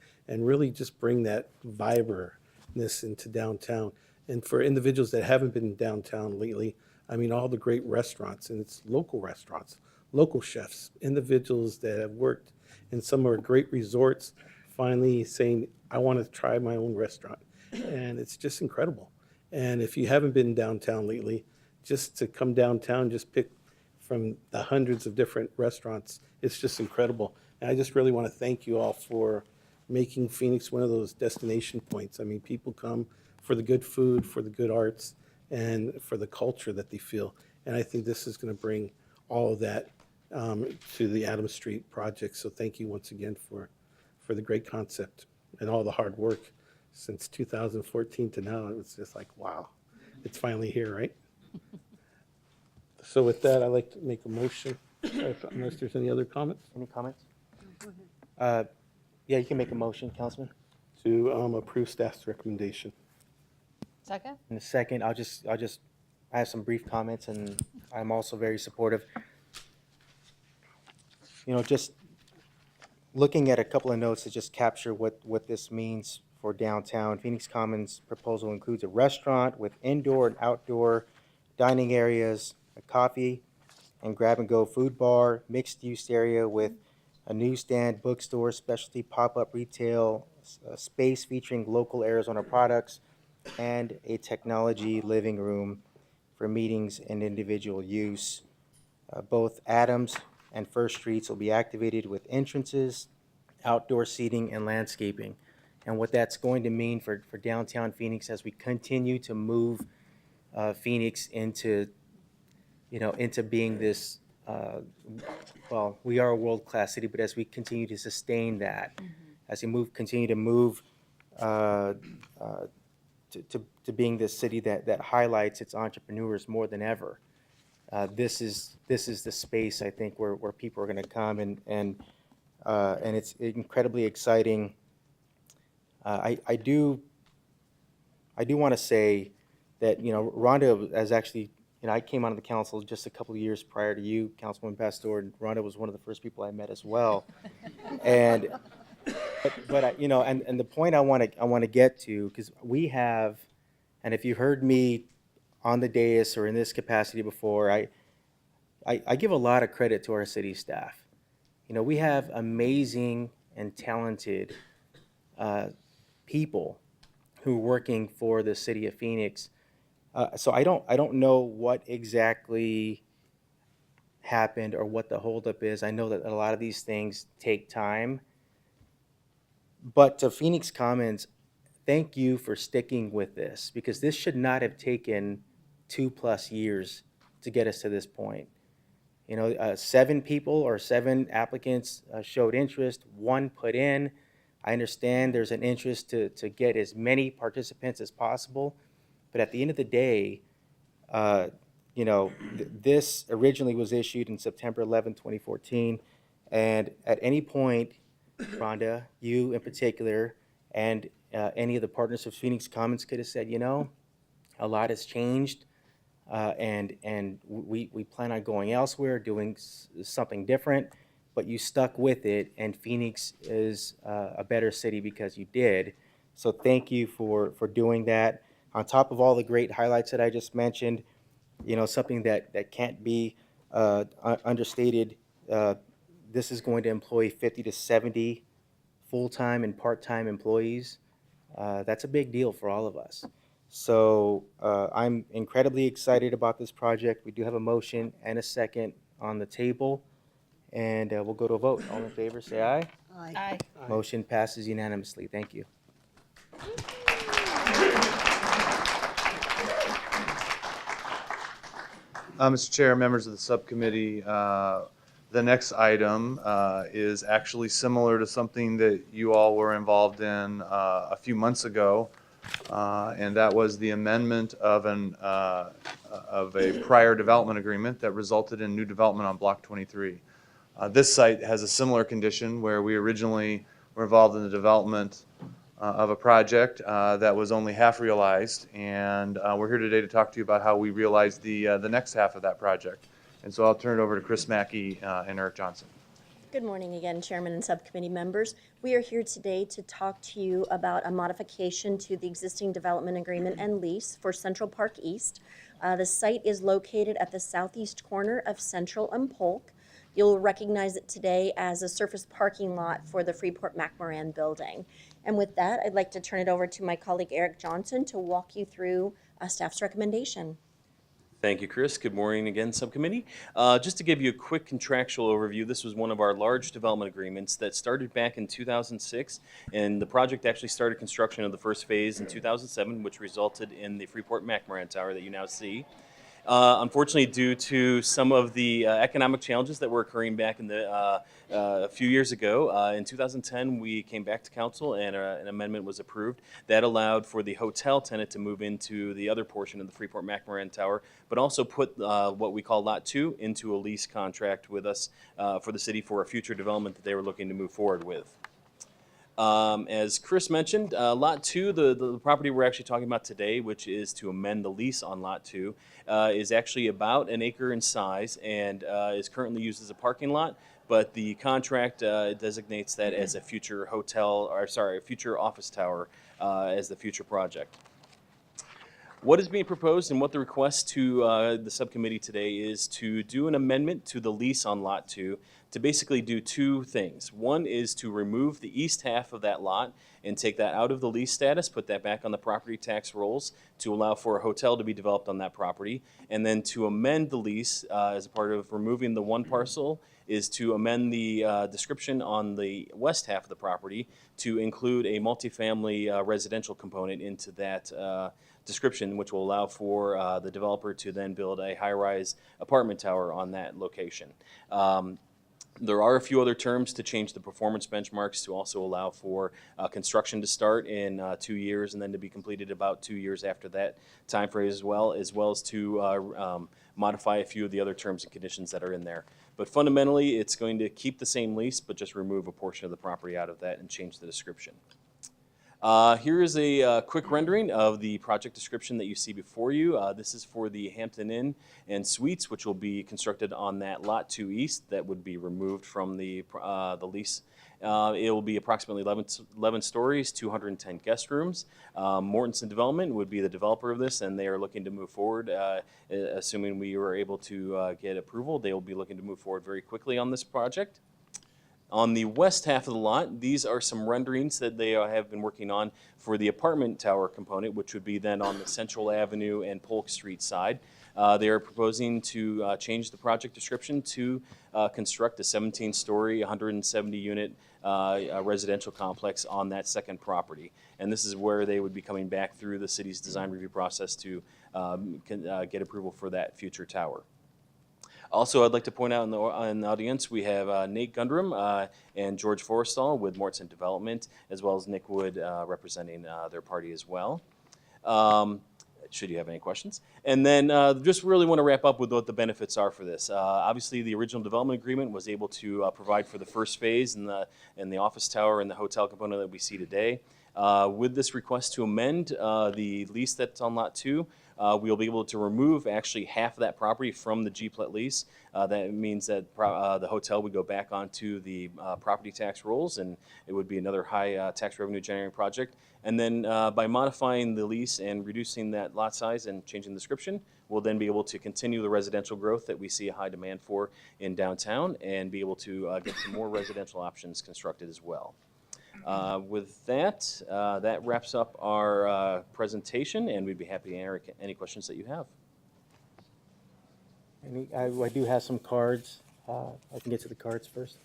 really just bring that vibrantness into downtown. And for individuals that haven't been downtown lately, I mean, all the great restaurants, and it's local restaurants, local chefs, individuals that have worked in some of our great resorts, finally saying, I want to try my own restaurant. And it's just incredible. And if you haven't been downtown lately, just to come downtown, just pick from the hundreds of different restaurants, it's just incredible. And I just really want to thank you all for making Phoenix one of those destination points. I mean, people come for the good food, for the good arts, and for the culture that they feel. And I think this is going to bring all of that to the Adams Street project. So thank you once again for the great concept and all the hard work since 2014 to now. It was just like, wow, it's finally here, right? So with that, I'd like to make a motion, unless there's any other comments. Any comments? Yeah, you can make a motion, Councilman. to approve staff's recommendation. Second? In a second, I have some brief comments, and I'm also very supportive. You know, just looking at a couple of notes to just capture what this means for downtown. Phoenix Commons proposal includes a restaurant with indoor and outdoor dining areas, a coffee and grab-and-go food bar, mixed-use area with a newsstand, bookstore, specialty pop-up retail, space featuring local Arizona products, and a technology living room for meetings and individual use. Both Adams and First Streets will be activated with entrances, outdoor seating, and landscaping. And what that's going to mean for downtown Phoenix as we continue to move Phoenix into, into being this, well, we are a world-class city, but as we continue to sustain that, as we continue to move to being this city that highlights its entrepreneurs more than ever. This is the space, I think, where people are going to come, and it's incredibly exciting. I do want to say that, Rhonda has actually, I came onto the council just a couple of years prior to you, Councilwoman Pastor, and Rhonda was one of the first people I met as well. And but and the point I want to get to, because we have, and if you heard me on the dais or in this capacity before, I give a lot of credit to our city staff. We have amazing and talented people who are working for the city of Phoenix. So I don't know what exactly happened or what the holdup is. I know that a lot of these things take time. But to Phoenix Commons, thank you for sticking with this, because this should not have taken 2+ years to get us to this point. 7 people or 7 applicants showed interest, 1 put in. I understand there's an interest to get as many participants as possible, but at the end of the day, this originally was issued in September 11, 2014, and at any point, Rhonda, you in particular, and any of the partners of Phoenix Commons could have said, a lot has changed, and we plan on going elsewhere, doing something different, but you stuck with it, and Phoenix is a better city because you did. So thank you for doing that. On top of all the great highlights that I just mentioned, something that can't be understated, this is going to employ 50 to 70 full-time and part-time employees. That's a big deal for all of us. So I'm incredibly excited about this project. We do have a motion and a second on the table, and we'll go to a vote. All in favor, say aye. Aye. Motion passes unanimously. Thank you. Mr. Chair, members of the subcommittee, the next item is actually similar to something that you all were involved in a few months ago, and that was the amendment of a prior development agreement that resulted in new development on Block 23. This site has a similar condition where we originally were involved in the development of a project that was only half realized, and we're here today to talk to you about how we realized the next half of that project. And so I'll turn it over to Chris Mackey and Eric Johnson. Good morning again, Chairman and Subcommittee members. We are here today to talk to you about a modification to the existing development agreement and lease for Central Park East. The site is located at the southeast corner of Central and Polk. You'll recognize it today as a surface parking lot for the Freeport-McMoRan building. And with that, I'd like to turn it over to my colleague Eric Johnson to walk you through staff's recommendation. Thank you, Chris. Good morning again, subcommittee. Just to give you a quick contractual overview, this was one of our large development agreements that started back in 2006, and the project actually started construction of the first phase in 2007, which resulted in the Freeport-McMoRan Tower that you now see. Unfortunately, due to some of the economic challenges that were occurring back in the a few years ago, in 2010, we came back to council and an amendment was approved that allowed for the hotel tenant to move into the other portion of the Freeport-McMoRan Tower, but also put what we call Lot 2 into a lease contract with us for the city for a future development that they were looking to move forward with. As Chris mentioned, Lot 2, the property we're actually talking about today, which is to amend the lease on Lot 2, is actually about an acre in size and is currently used as a parking lot, but the contract designates that as a future a future office tower as the future project. What is being proposed and what the request to the subcommittee today is to do an amendment to the lease on Lot 2 to basically do two things. One is to remove the east half of that lot and take that out of the lease status, put that back on the property tax rolls to allow for a hotel to be developed on that property. And then to amend the lease as a part of removing the one parcel is to amend the description on the west half of the property to include a multifamily residential component into that description, which will allow for the developer to then build a high-rise apartment tower on that location. There are a few other terms to change the performance benchmarks to also allow for construction to start in 2 years and then to be completed about 2 years after that time frame as well as to modify a few of the other terms and conditions that are in there. But fundamentally, it's going to keep the same lease, but just remove a portion of the property out of that and change the description. Here is a quick rendering of the project description that you see before you. This is for the Hampton Inn and Suites, which will be constructed on that Lot 2 East that would be removed from the lease. It will be approximately 11 stories, 210 guest rooms. Mortensen Development would be the developer of this, and they are looking to move forward. Assuming we were able to get approval, they will be looking to move forward very quickly on this project. On the west half of the lot, these are some renderings that they have been working on for the apartment tower component, which would be then on the Central Avenue and Polk Street side. They are proposing to change the project description to construct a 17-story, 170-unit residential complex on that second property. And this is where they would be coming back through the city's design review process to get approval for that future tower. Also, I'd like to point out in the audience, we have Nate Gundrum and George Forrestal with Mortensen Development, as well as Nick Wood representing their party as well. Should you have any questions. And then just really want to wrap up with what the benefits are for this. Obviously, the original development agreement was able to provide for the first phase in the office tower and the hotel component that we see today. With this request to amend the lease that's on Lot 2, we'll be able to remove actually half of that property from the G-Plet lease. That means that the hotel would go back onto the property tax rolls, and it would be another high tax revenue generating project. And then by modifying the lease and reducing that lot size and changing the description, we'll then be able to continue the residential growth that we see a high demand for in downtown and be able to get some more residential options constructed as well. With that, that wraps up our presentation, and we'd be happy to answer any questions that you have. I do have some cards. I can get to the cards first.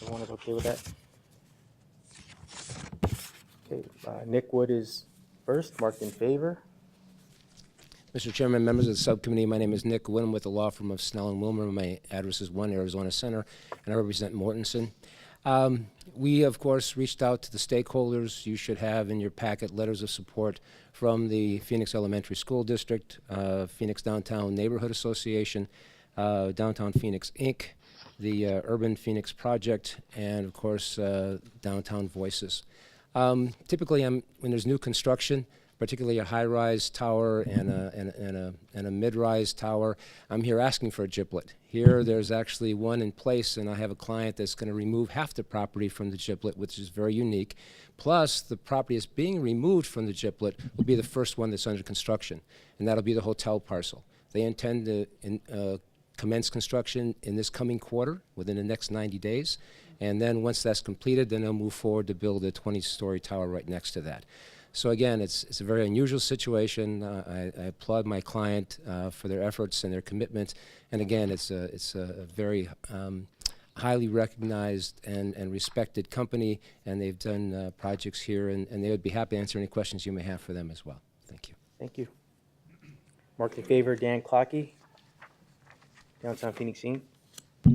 Everyone is okay with that? Okay, Nick Wood is first, marked in favor. Mr. Chairman, members of the subcommittee, my name is Nick Wood. I'm with the law firm of Snell and Wilmer. My address is 1 Arizona Center, and I represent Mortensen. We, of course, reached out to the stakeholders. You should have in your packet letters of support from the Phoenix Elementary School District, Phoenix Downtown Neighborhood Association, Downtown Phoenix, Inc., the Urban Phoenix Project, and, of course, Downtown Voices. Typically, when there's new construction, particularly a high-rise tower and a mid-rise tower, I'm here asking for a GIPLET. Here, there's actually one in place, and I have a client that's going to remove half the property from the GIPLET, which is very unique. Plus, the property that's being removed from the GIPLET will be the first one that's under construction, and that'll be the hotel parcel. They intend to commence construction in this coming quarter, within the next 90 days, and then once that's completed, then they'll move forward to build a 20-story tower right next to that. So again, it's a very unusual situation. I applaud my client for their efforts and their commitment. And again, it's a very highly recognized and respected company, and they've done projects here, and they would be happy to answer any questions you may have for them as well. Thank you. Thank you. Marked in favor, Dan Clockey, Downtown Phoenix Inc.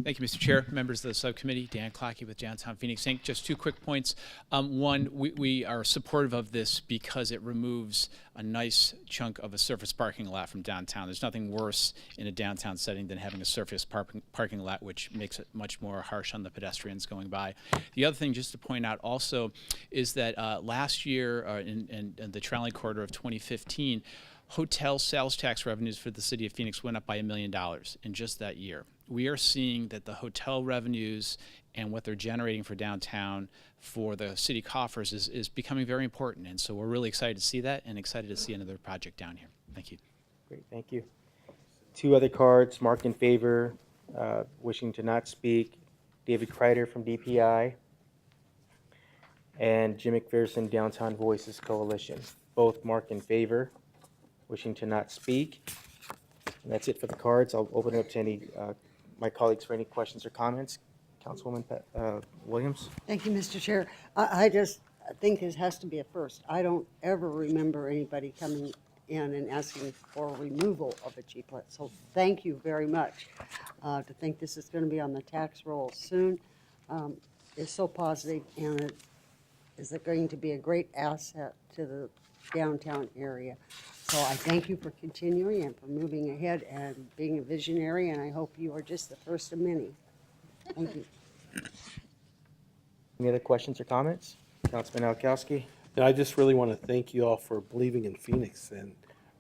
Thank you, Mr. Chair, members of the subcommittee. Dan Clockey with Downtown Phoenix Inc. Just 2 quick points. One, we are supportive of this because it removes a nice chunk of a surface parking lot from downtown. There's nothing worse in a downtown setting than having a surface parking lot, which makes it much more harsh on the pedestrians going by. The other thing, just to point out also, is that last year in the trolley quarter of 2015, hotel sales tax revenues for the city of Phoenix went up by $1 million in just that year. We are seeing that the hotel revenues and what they're generating for downtown for the city coffers is becoming very important. And so we're really excited to see that and excited to see another project down here. Thank you. Great, thank you. 2 other cards marked in favor, wishing to not speak. David Kreider from DPI and Jim McPherson, Downtown Voices Coalition. Both marked in favor, wishing to not speak. And that's it for the cards. I'll open it up to any my colleagues for any questions or comments. Councilwoman Williams. Thank you, Mr. Chair. I just think this has to be a first. I don't ever remember anybody coming in and asking for removal of a G-plat. So thank you very much. To think this is going to be on the tax roll soon is so positive, and it is going to be a great asset to the downtown area. So I thank you for continuing and for moving ahead and being a visionary, and I hope you are just the first of many. Thank you. Any other questions or comments? Councilman Alkowski. And I just really want to thank you all for believing in Phoenix and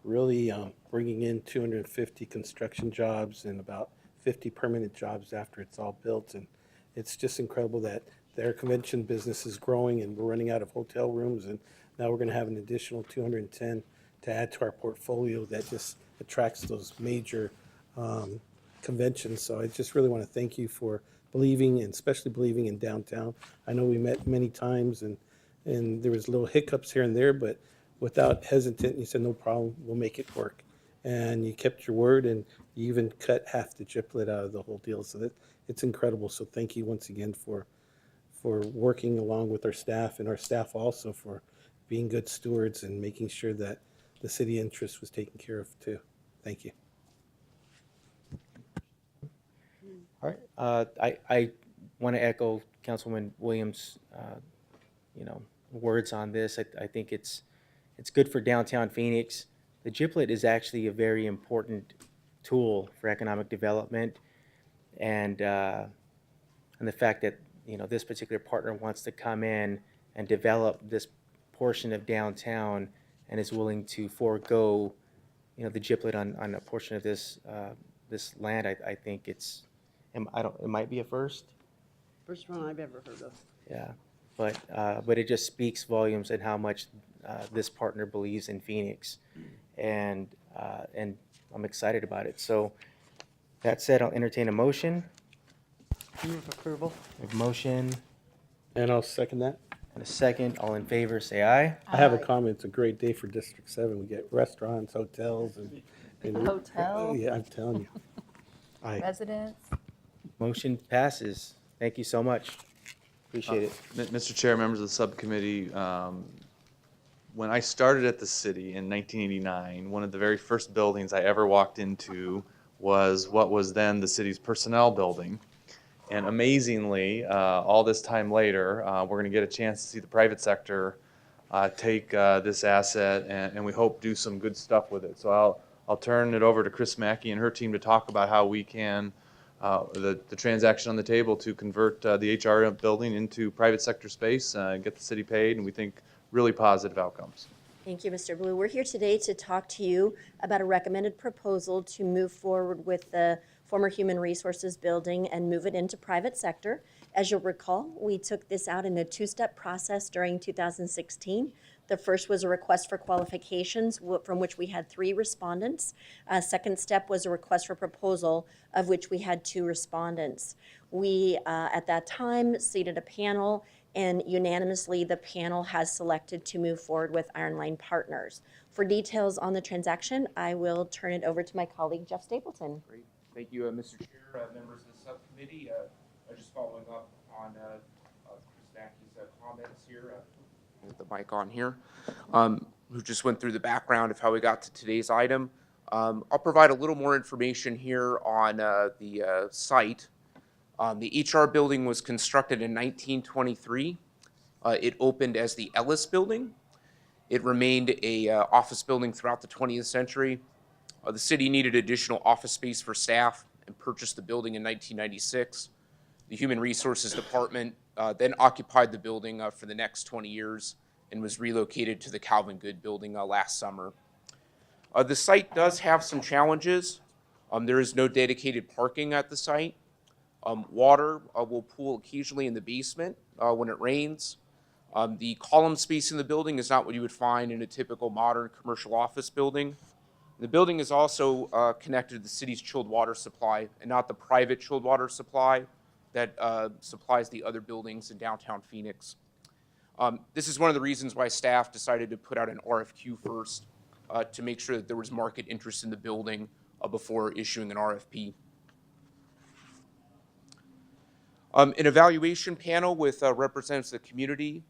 really bringing in 250 construction jobs and about 50 permanent jobs after it's all built. And it's just incredible that their convention business is growing and we're running out of hotel rooms, and now we're going to have an additional 210 to add to our portfolio that just attracts those major conventions. So I just really want to thank you for believing, and especially believing in downtown. I know we met many times and there was little hiccups here and there, but without hesitant, you said, no problem, we'll make it work. And you kept your word, and you even cut half the Giplet out of the whole deal. So that it's incredible. So thank you once again for working along with our staff, and our staff also for being good stewards and making sure that the city interest was taken care of too. Thank you. All right. I want to echo Councilwoman Williams' words on this. I think it's good for downtown Phoenix. The Giplet is actually a very important tool for economic development, and the fact that this particular partner wants to come in and develop this portion of downtown and is willing to forego the Giplet on a portion of this land. I think it might be a first. First one I've ever heard of. Yeah, but it just speaks volumes and how much this partner believes in Phoenix, and I'm excited about it. So that said, I'll entertain a motion. Move approval. A motion And I'll second that. and a second. All in favor, say aye. I have a comment. It's a great day for District 7. We get restaurants, hotels, and Hotel. Yeah, I'm telling you. Aye. Residents. Motion passes. Thank you so much. Appreciate it. Mr. Chair, members of the subcommittee, when I started at the city in 1989, one of the very first buildings I ever walked into was what was then the city's personnel building. And amazingly, all this time later, we're going to get a chance to see the private sector take this asset and we hope do some good stuff with it. So I'll turn it over to Chris Mackey and her team to talk about how we can, the transaction on the table to convert the HR building into private sector space, get the city paid, and we think really positive outcomes. Thank you, Mr. Blue. We're here today to talk to you about a recommended proposal to move forward with the former Human Resources building and move it into private sector. As you'll recall, we took this out in a two-step process during 2016. The first was a request for qualifications, from which we had 3 respondents. Second step was a request for proposal, of which we had 2 respondents. We, at that time, seated a panel, and unanimously the panel has selected to move forward with Iron Line Partners. For details on the transaction, I will turn it over to my colleague, Jeff Stapleton. Great. Thank you, Mr. Chair, members of the subcommittee. Just following up on Chris Mackey's comments here, with the mic on here, who just went through the background of how we got to today's item. I'll provide a little more information here on the site The HR building was constructed in 1923. It opened as the Ellis Building. It remained a office building throughout the 20th century. The city needed additional office space for staff and purchased the building in 1996. The Human Resources Department then occupied the building for the next 20 years and was relocated to the Calvin Good Building last summer. The site does have some challenges. There is no dedicated parking at the site. Water will pool occasionally in the basement when it rains. The column space in the building is not what you would find in a typical modern commercial office building. The building is also connected to the city's chilled water supply and not the private chilled water supply that supplies the other buildings in downtown Phoenix. This is one of the reasons why staff decided to put out an RFQ first to make sure that there was market interest in the building before issuing an RFP. An evaluation panel with representatives of the community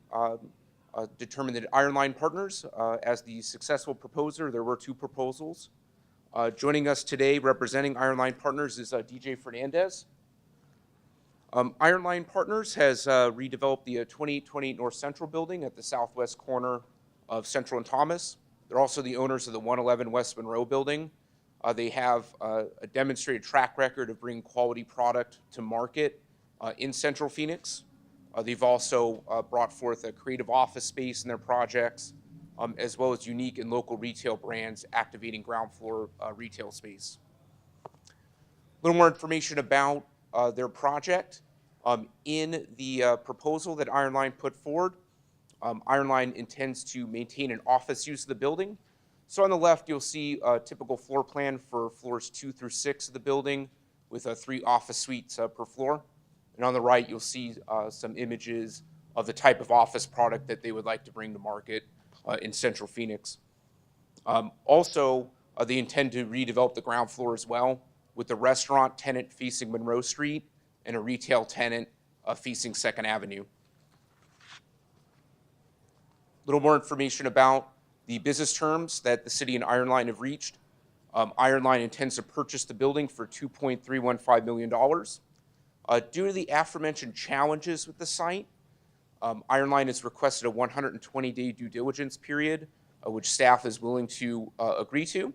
determined that Iron Line Partners as the successful proposer. There were 2 proposals. Joining us today representing Iron Line Partners is DJ Fernandez. Iron Line Partners has redeveloped the 2828 North Central building at the southwest corner of Central and Thomas. They're also the owners of the 111 West Monroe building. They have a demonstrated track record of bringing quality product to market in Central Phoenix. They've also brought forth a creative office space in their projects, as well as unique and local retail brands activating ground floor retail space. A little more information about their project. In the proposal that Iron Line put forward, Iron Line intends to maintain an office use of the building. So on the left, you'll see a typical floor plan for floors 2 through 6 of the building with 3 office suites per floor. And on the right, you'll see some images of the type of office product that they would like to bring to market in Central Phoenix. Also, they intend to redevelop the ground floor as well, with a restaurant tenant facing Monroe Street and a retail tenant facing 2nd Avenue. A little more information about the business terms that the city and Iron Line have reached. Iron Line intends to purchase the building for $2.315 million. Due to the aforementioned challenges with the site, Iron Line has requested a 120-day due diligence period, which staff is willing to agree to.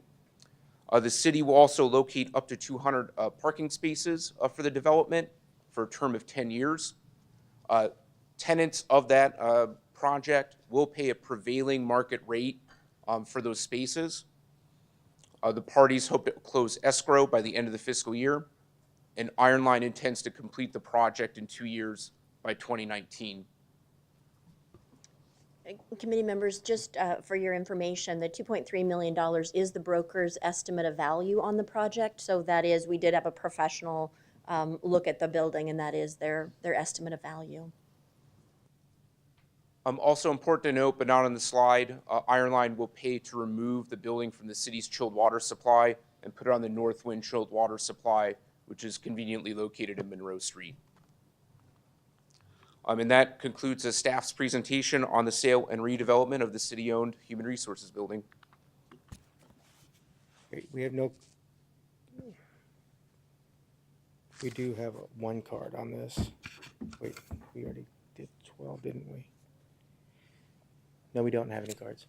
The city will also locate up to 200 parking spaces for the development for a term of 10 years. Tenants of that project will pay a prevailing market rate for those spaces. The parties hope to close escrow by the end of the fiscal year, and Iron Line intends to complete the project in 2 years by 2019. Committee members, just for your information, the $2.3 million is the broker's estimate of value on the project. So that is, we did have a professional look at the building, and that is their estimate of value. Also important to note, but not on the slide, Iron Line will pay to remove the building from the city's chilled water supply and put it on the Northwind chilled water supply, which is conveniently located in Monroe Street. And that concludes the staff's presentation on the sale and redevelopment of the city-owned Human Resources Building. Great. We do have 1 card on this. Wait, we already did 12, didn't we? No, we don't have any cards.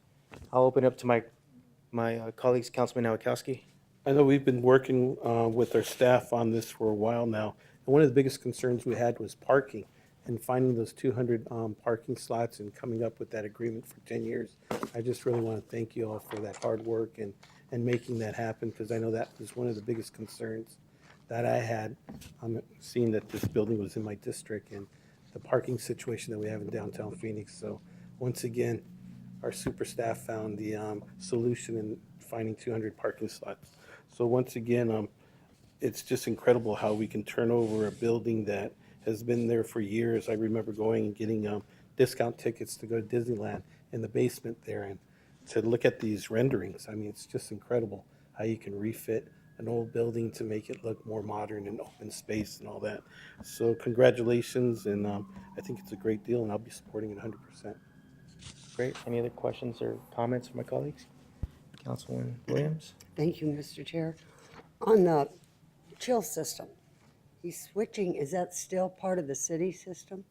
I'll open up to my colleagues, Councilman Nowakowski. I know we've been working with our staff on this for a while now. And one of the biggest concerns we had was parking and finding those 200 parking slots and coming up with that agreement for 10 years. I just really want to thank you all for that hard work and making that happen, because I know that was one of the biggest concerns that I had, seeing that this building was in my district and the parking situation that we have in downtown Phoenix. So once again, our super staff found the solution in finding 200 parking slots. So once again, it's just incredible how we can turn over a building that has been there for years. I remember going and getting discount tickets to go to Disneyland in the basement there, and to look at these renderings. I mean, it's just incredible how you can refit an old building to make it look more modern and open space and all that. So congratulations, and I think it's a great deal, and I'll be supporting it 100%. Great. Any other questions or comments from my colleagues? Councilwoman Williams? Thank you, Mr. Chair. On the chill system, he's switching, is that still part of the city system?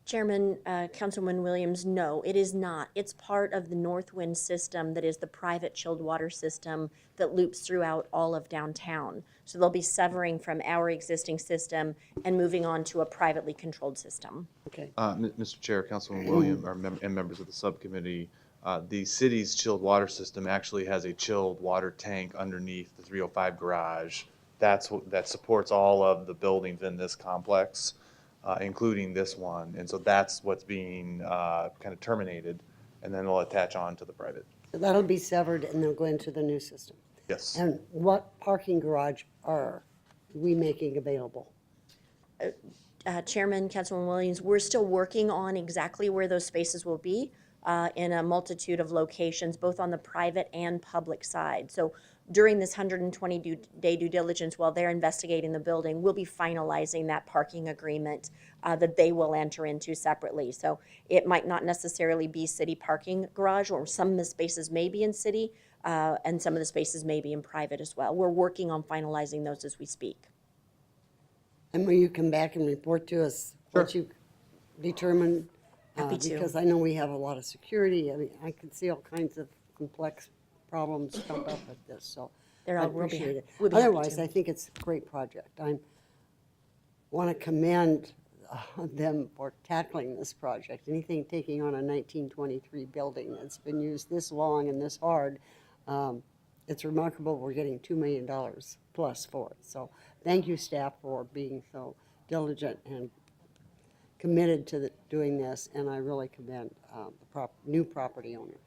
Chairman, Councilman Williams, no, it is not. It's part of the Northwind system that is the private chilled water system that loops throughout all of downtown. So they'll be severing from our existing system and moving on to a privately controlled system. Okay. Mr. Chair, Councilman Williams, and members of the subcommittee, the city's chilled water system actually has a chilled water tank underneath the 305 garage. That supports all of the buildings in this complex, including this one. And so that's what's being kind of terminated, and then they'll attach on to the private. So that'll be severed and they'll go into the new system. Yes. And what parking garage are we making available? Chairman, Councilman Williams, we're still working on exactly where those spaces will be in a multitude of locations, both on the private and public side. So during this 120-day due diligence, while they're investigating the building, we'll be finalizing that parking agreement that they will enter into separately. So it might not necessarily be city parking garage, or some of the spaces may be in city, and some of the spaces may be in private as well. We're working on finalizing those as we speak. And will you come back and report to us what you determine? Happy to. Because I know we have a lot of security. I mean, I can see all kinds of complex problems come up with this, so They're I all- we'll be appreciate ha- it. we'll be happy Otherwise, to. I think it's a great project. I want to commend them for tackling this project. Anything taking on a 1923 building that's been used this long and this hard, it's remarkable we're getting $2 million plus for it. So thank you, staff, for being so diligent and committed to doing this, and I really commend the new property owner.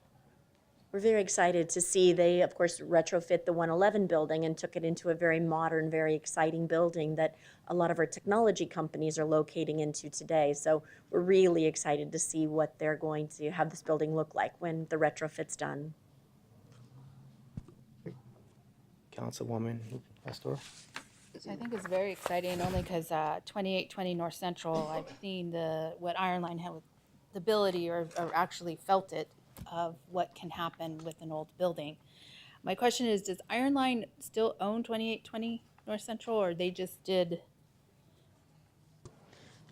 We're very excited to see they, of course, retrofit the 111 building and took it into a very modern, very exciting building that a lot of our technology companies are locating into today. So we're really excited to see what they're going to have this building look like when the retrofit's done. Councilwoman Pastor? So I think it's very exciting only because 2820 North Central, I've seen what Iron Line had with the ability or actually felt it of what can happen with an old building. My question is, does Iron Line still own 2820 North Central, or they just did?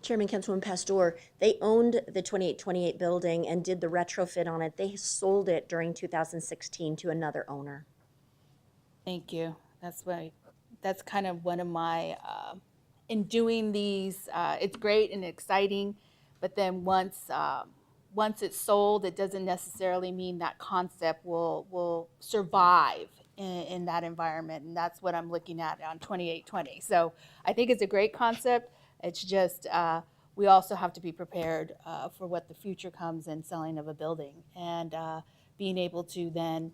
Chairman, Councilwoman Pastor, they owned the 2828 building and did the retrofit on it. They sold it during 2016 to another owner. Thank you. That's kind of one of my, in doing these, it's great and exciting, but then once it's sold, it doesn't necessarily mean that concept will survive in that environment, and that's what I'm looking at on 2820. So I think it's a great concept. It's just we also have to be prepared for what the future comes in selling of a building, and being able to then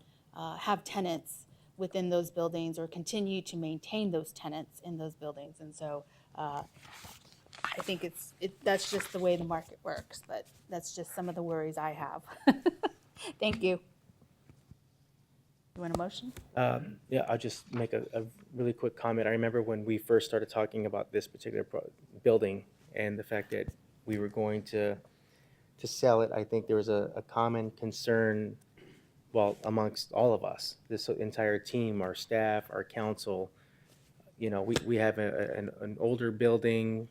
have tenants within those buildings or continue to maintain those tenants in those buildings. And so I think that's just the way the market works, but that's just some of the worries I have. Thank you. You want a motion? Yeah, I'll just make a really quick comment. I remember when we first started talking about this particular building and the fact that we were going to sell it, I think there was a common concern, well, amongst all of us, this entire team, our staff, our council. You know, we have an older building.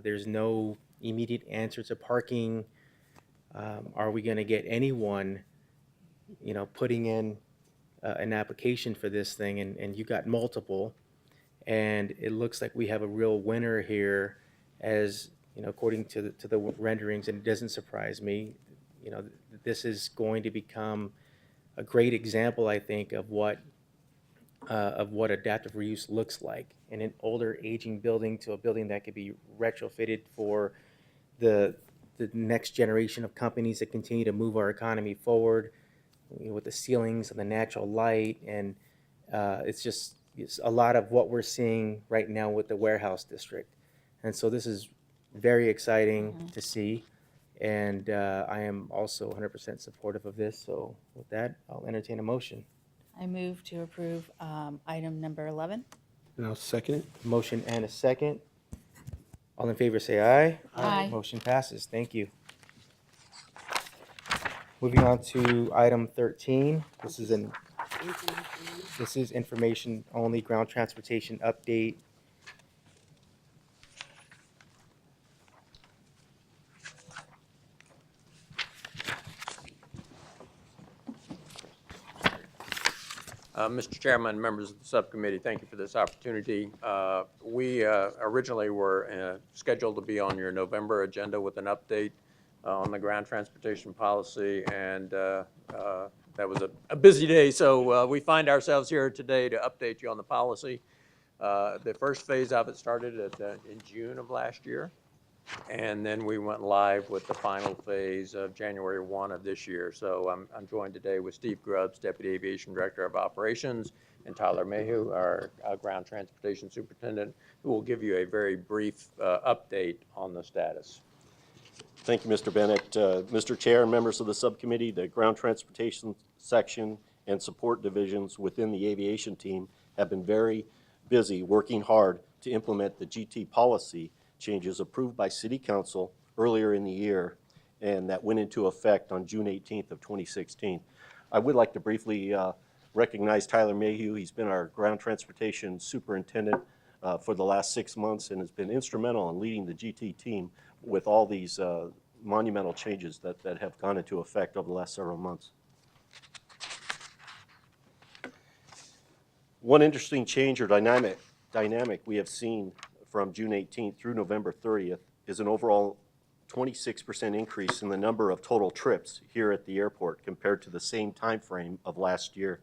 There's no immediate answer to parking. Are we going to get anyone, you know, putting in an application for this thing? And you got multiple, and it looks like we have a real winner here, as you know, according to the renderings. And it doesn't surprise me, you know, this is going to become a great example, I think, of what adaptive reuse looks like in an older, aging building to a building that could be retrofitted for the next generation of companies that continue to move our economy forward, you know, with the ceilings and the natural light. And it's a lot of what we're seeing right now with the warehouse district. And so this is very exciting to see. And I am also 100% supportive of this. So with that, I'll entertain a motion. I move to approve item number 11. And I'll second it. Motion and a second. All in favor say aye. Aye. Motion passes. Thank you. Moving on to item 13. This is information only, ground transportation update. Mr. Chairman, members of the subcommittee, thank you for this opportunity. We originally were scheduled to be on your November agenda with an update on the ground transportation policy, and that was a busy day, so we find ourselves here today to update you on the policy. The first phase of it started in June of last year, and then we went live with the final phase of January 1 of this year. So I'm joined today with Steve Grubbs, Deputy Aviation Director of Operations, and Tyler Mayhew, our Ground Transportation Superintendent, who will give you a very brief update on the status. Thank you, Mr. Bennett. Mr. Chair and members of the subcommittee, the Ground Transportation Section and support divisions within the aviation team have been very busy working hard to implement the GT policy changes approved by City Council earlier in the year and that went into effect on June 18th of 2016. I would like to briefly recognize Tyler Mayhew. He's been our ground transportation superintendent for the last 6 months and has been instrumental in leading the GT team with all these monumental changes that have gone into effect over the last several months. One interesting change or dynamic we have seen from June 18th through November 30th is an overall 26% increase in the number of total trips here at the airport compared to the same time frame of last year.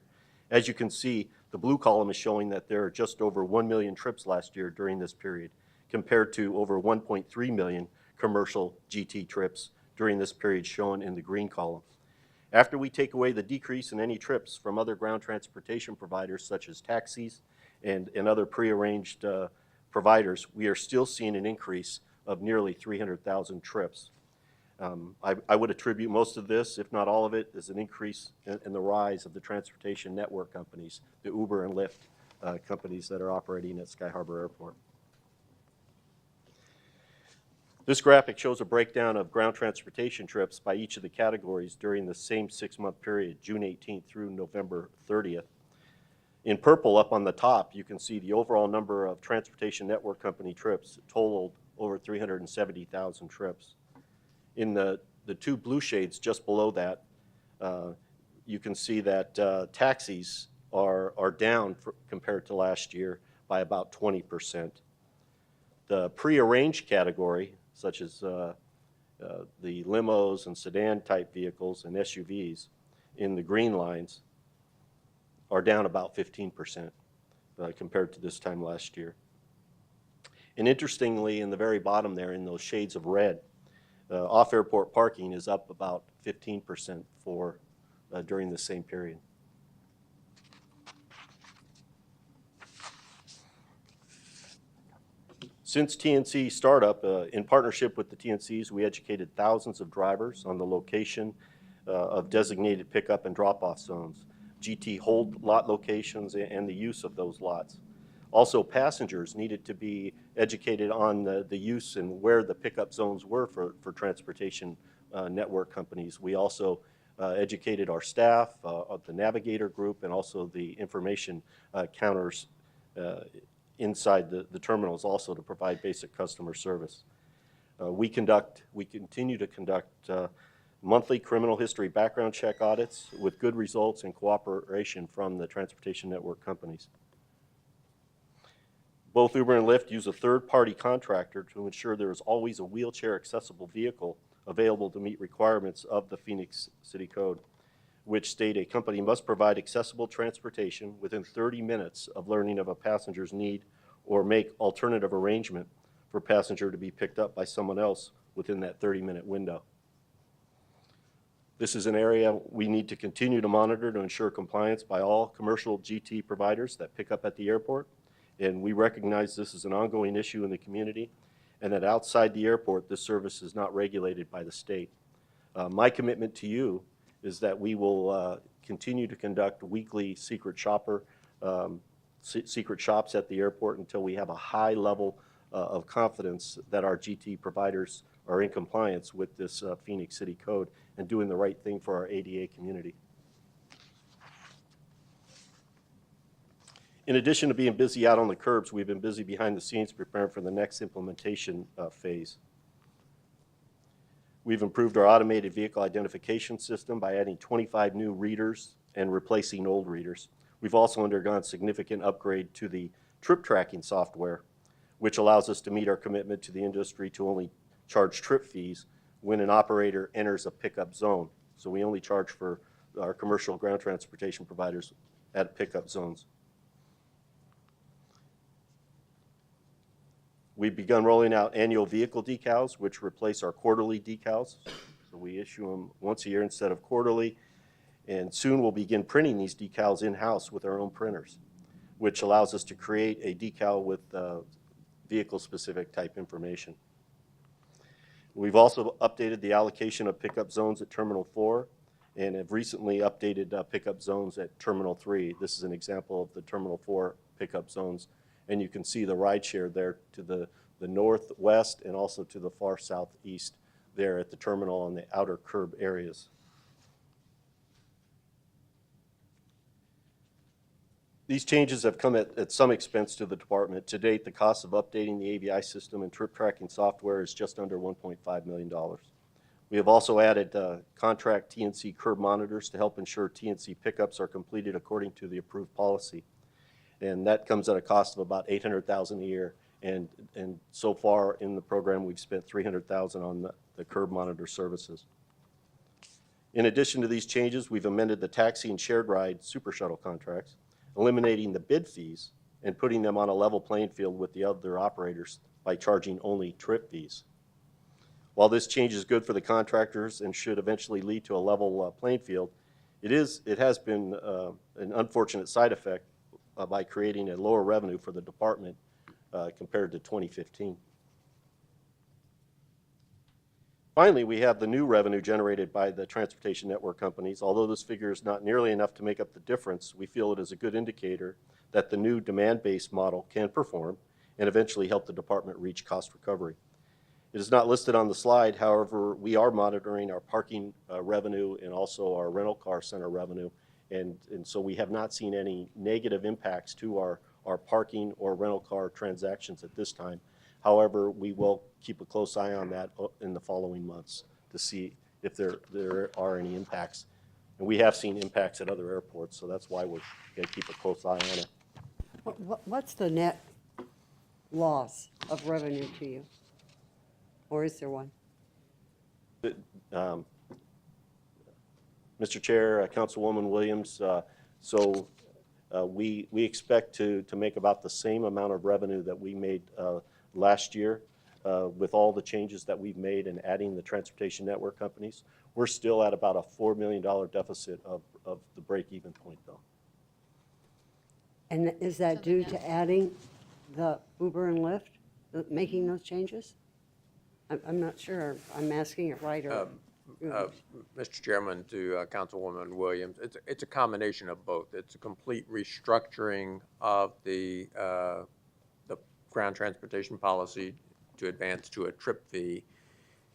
As you can see, the blue column is showing that there are just over 1 million trips last year during this period, compared to over 1.3 million commercial GT trips during this period shown in the green column. After we take away the decrease in any trips from other ground transportation providers such as taxis and other prearranged providers, we are still seeing an increase of nearly 300,000 trips. I would attribute most of this, if not all of it, as an increase in the rise of the transportation network companies, the Uber and Lyft companies that are operating at Sky Harbor Airport. This graphic shows a breakdown of ground transportation trips by each of the categories during the same 6-month period, June 18th through November 30th. In purple up on the top, you can see the overall number of transportation network company trips totaled over 370,000 trips. In the two blue shades just below that, you can see that taxis are down compared to last year by about 20%. The prearranged category, such as the limos and sedan type vehicles and SUVs in the green lines, are down about 15% compared to this time last year. And interestingly, in the very bottom there, in those shades of red, off-airport parking is up about 15% during the same period. Since TNC startup, in partnership with the TNCs, we educated thousands of drivers on the location of designated pickup and drop-off zones, GT hold lot locations, and the use of those lots. Also, passengers needed to be educated on the use and where the pickup zones were for transportation network companies. We also educated our staff, the navigator group, and also the information counters inside the terminals also to provide basic customer service. We continue to conduct monthly criminal history background check audits with good results and cooperation from the transportation network companies. Both Uber and Lyft use a third-party contractor to ensure there is always a wheelchair-accessible vehicle available to meet requirements of the Phoenix City Code, which state a company must provide accessible transportation within 30 minutes of learning of a passenger's need or make alternative arrangement for a passenger to be picked up by someone else within that 30-minute window. This is an area we need to continue to monitor to ensure compliance by all commercial GT providers that pick up at the airport. And we recognize this is an ongoing issue in the community and that outside the airport, this service is not regulated by the state. My commitment to you is that we will continue to conduct weekly secret shops at the airport until we have a high level of confidence that our GT providers are in compliance with this Phoenix City Code and doing the right thing for our ADA community. In addition to being busy out on the curbs, we've been busy behind the scenes preparing for the next implementation phase. We've improved our automated vehicle identification system by adding 25 new readers and replacing old readers. We've also undergone significant upgrade to the trip tracking software, which allows us to meet our commitment to the industry to only charge trip fees when an operator enters a pickup zone. So we only charge for our commercial ground transportation providers at pickup zones. We've begun rolling out annual vehicle decals, which replace our quarterly decals. So we issue them once a year instead of quarterly. And soon we'll begin printing these decals in-house with our own printers, which allows us to create a decal with vehicle-specific type information. We've also updated the allocation of pickup zones at Terminal 4 and have recently updated pickup zones at Terminal 3. This is an example of the Terminal 4 pickup zones. And you can see the rideshare there to the northwest and also to the far southeast there at the terminal on the outer curb areas. These changes have come at some expense to the department. To date, the cost of updating the AVI system and trip tracking software is just under $1.5 million. We have also added contract TNC curb monitors to help ensure TNC pickups are completed according to the approved policy. And that comes at a cost of about $800,000 a year. And so far in the program, we've spent $300,000 on the curb monitor services. In addition to these changes, we've amended the taxi and shared ride super shuttle contracts, eliminating the bid fees and putting them on a level playing field with the other operators by charging only trip fees. While this change is good for the contractors and should eventually lead to a level playing field, it has been an unfortunate side effect by creating a lower revenue for the department compared to 2015. Finally, we have the new revenue generated by the transportation network companies. Although this figure is not nearly enough to make up the difference, we feel it is a good indicator that the new demand-based model can perform and eventually help the department reach cost recovery. It is not listed on the slide. However, we are monitoring our parking revenue and also our rental car center revenue. And so we have not seen any negative impacts to our parking or rental car transactions at this time. However, we will keep a close eye on that in the following months to see if there are any impacts. And we have seen impacts at other airports, so that's why we're going to keep a close eye on it. What's the net loss of revenue to you? Or is there one? Mr. Chair, Councilwoman Williams, we expect to make about the same amount of revenue that we made last year with all the changes that we've made and adding the transportation network companies. We're still at about a $4 million deficit of the break-even point, though. And is that due to adding the Uber and Lyft, making those changes? I'm not sure I'm asking it right or... Mr. Chairman, to Councilwoman Williams, it's a combination of both. It's a complete restructuring of the ground transportation policy to advance to a trip fee.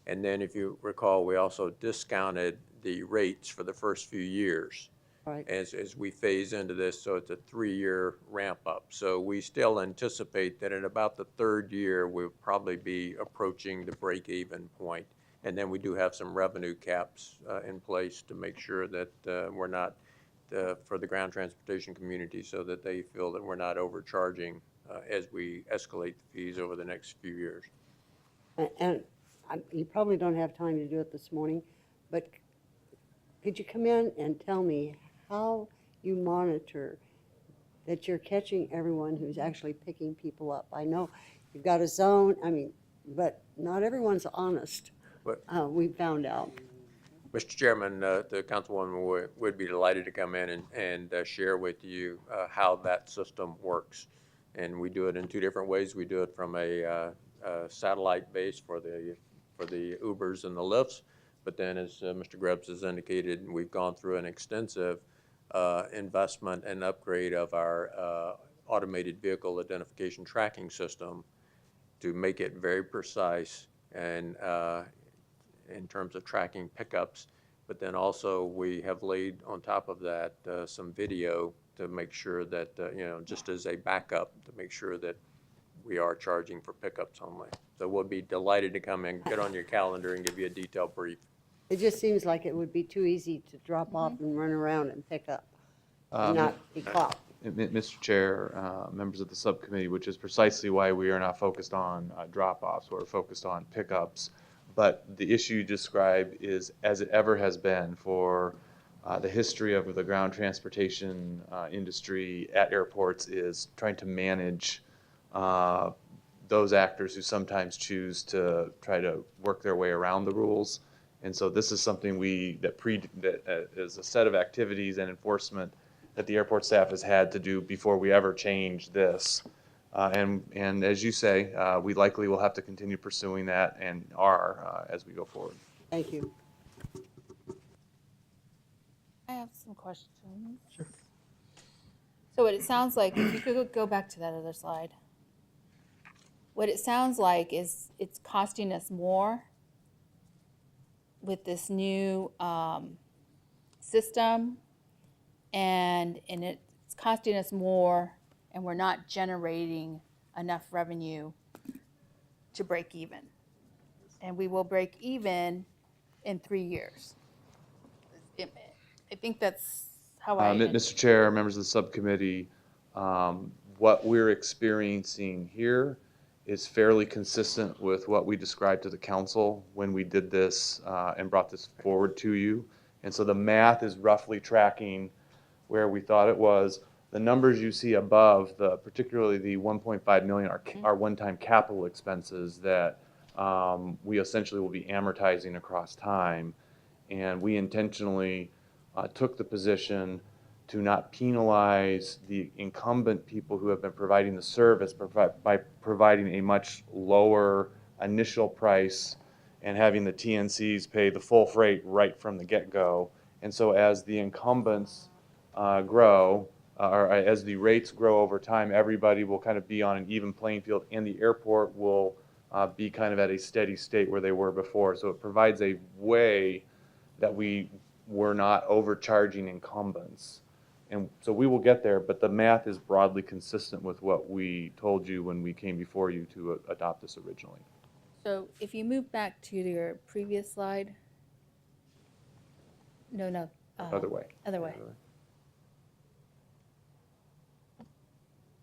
And then if you recall, we also discounted the rates for the first few years. Right. As we phase into this, so it's a 3-year ramp up. So we still anticipate that in about the 3rd year, we'll probably be approaching the break-even point. And then we do have some revenue caps in place to make sure that we're not, for the ground transportation community, so that they feel that we're not overcharging as we escalate the fees over the next few years. And you probably don't have time to do it this morning, but could you come in and tell me how you monitor that you're catching everyone who's actually picking people up? I know you've got a zone, but not everyone's honest. We found out. Mr. Chairman, the Councilwoman would be delighted to come in and share with you how that system works. And we do it in 2 different ways. We do it from a satellite base for the Ubers and the Lyfts. But then, as Mr. Grubbs has indicated, we've gone through an extensive investment and upgrade of our automated vehicle identification tracking system to make it very precise and in terms of tracking pickups. But then also we have laid on top of that some video to make sure that, just as a backup, to make sure that we are charging for pickups only. So we'll be delighted to come in, get on your calendar, and give you a detailed brief. It just seems like it would be too easy to drop off and run around and pick up. and not be caught. Mr. Chair, members of the subcommittee, which is precisely why we are not focused on drop-offs, we're focused on pickups. But the issue you describe is, as it ever has been for the history of the ground transportation industry at airports, is trying to manage those actors who sometimes choose to try to work their way around the rules. And so this is something that is a set of activities and enforcement that the airport staff has had to do before we ever change this. And as you say, we likely will have to continue pursuing that and are as we go forward. Thank you. I have some questions. Sure. So what it sounds like, if you could go back to that other slide. What it sounds like is it's costing us more with this new system, and it's costing us more, and we're not generating enough revenue to break even. And we will break even in 3 years. I think that's how Mr. Chair, members of the subcommittee, what we're experiencing here is fairly consistent with what we described to the council when we did this and brought this forward to you. And so the math is roughly tracking where we thought it was. The numbers you see above, particularly the 1.5 million, are one-time capital expenses that we essentially will be amortizing across time. And we intentionally took the position to not penalize the incumbent people who have been providing the service by providing a much lower initial price and having the TNCs pay the full freight right from the get-go. And so as the incumbents grow, or as the rates grow over time, everybody will kind of be on an even playing field, and the airport will be kind of at a steady state where they were before. So it provides a way that we're not overcharging incumbents. And so we will get there, but the math is broadly consistent with what we told you when we came before you to adopt this originally. So if you move back to your previous slide. No. Other way. Other way.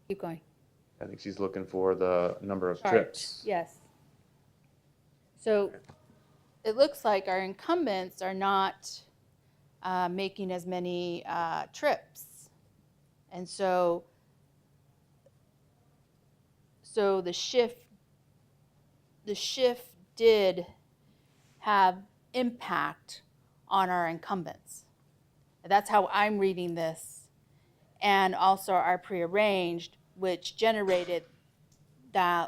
Keep going. I think she's looking for the number of Chart. trips. Yes. So it looks like our incumbents are not making as many trips. And so the shift did have impact on our incumbents. That's how I'm reading this. And also our prearranged, which generated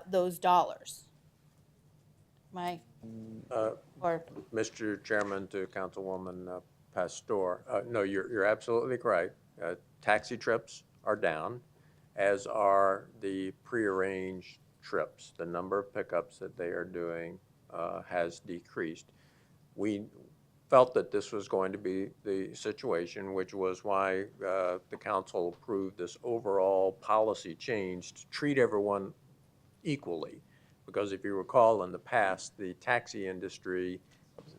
those dollars. Mr. Chairman, to Councilwoman Pastor, no, you're absolutely correct. Taxi trips are down, as are the prearranged trips. The number of pickups that they are doing has decreased. We felt that this was going to be the situation, which was why the council approved this overall policy change to treat everyone equally. Because if you recall, in the past, the taxi industry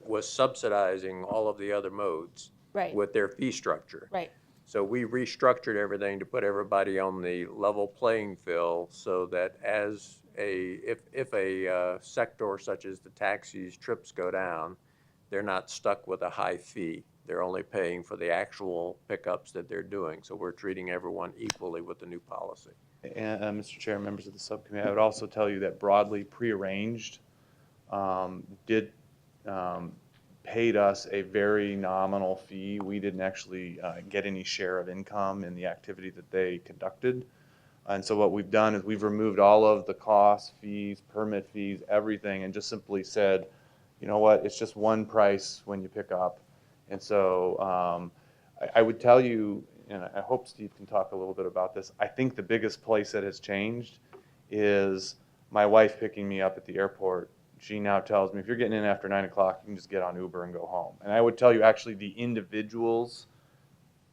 was subsidizing all of the other modes with their fee structure. Right. So we restructured everything to put everybody on the level playing field so that if a sector such as the taxis trips go down, they're not stuck with a high fee. They're only paying for the actual pickups that they're doing. So we're treating everyone equally with the new policy. And Mr. Chair, members of the subcommittee, I would also tell you that broadly prearranged paid us a very nominal fee. We didn't actually get any share of income in the activity that they conducted. And so what we've done is we've removed all of the costs, fees, permit fees, everything, and just simply said, you know what, it's just one price when you pick up. And so I would tell you, and I hope Steve can talk a little bit about this, I think the biggest place that has changed is my wife picking me up at the airport. She now tells me, if you're getting in after 9 o'clock, you can just get on Uber and go home. And I would tell you, actually, the individuals,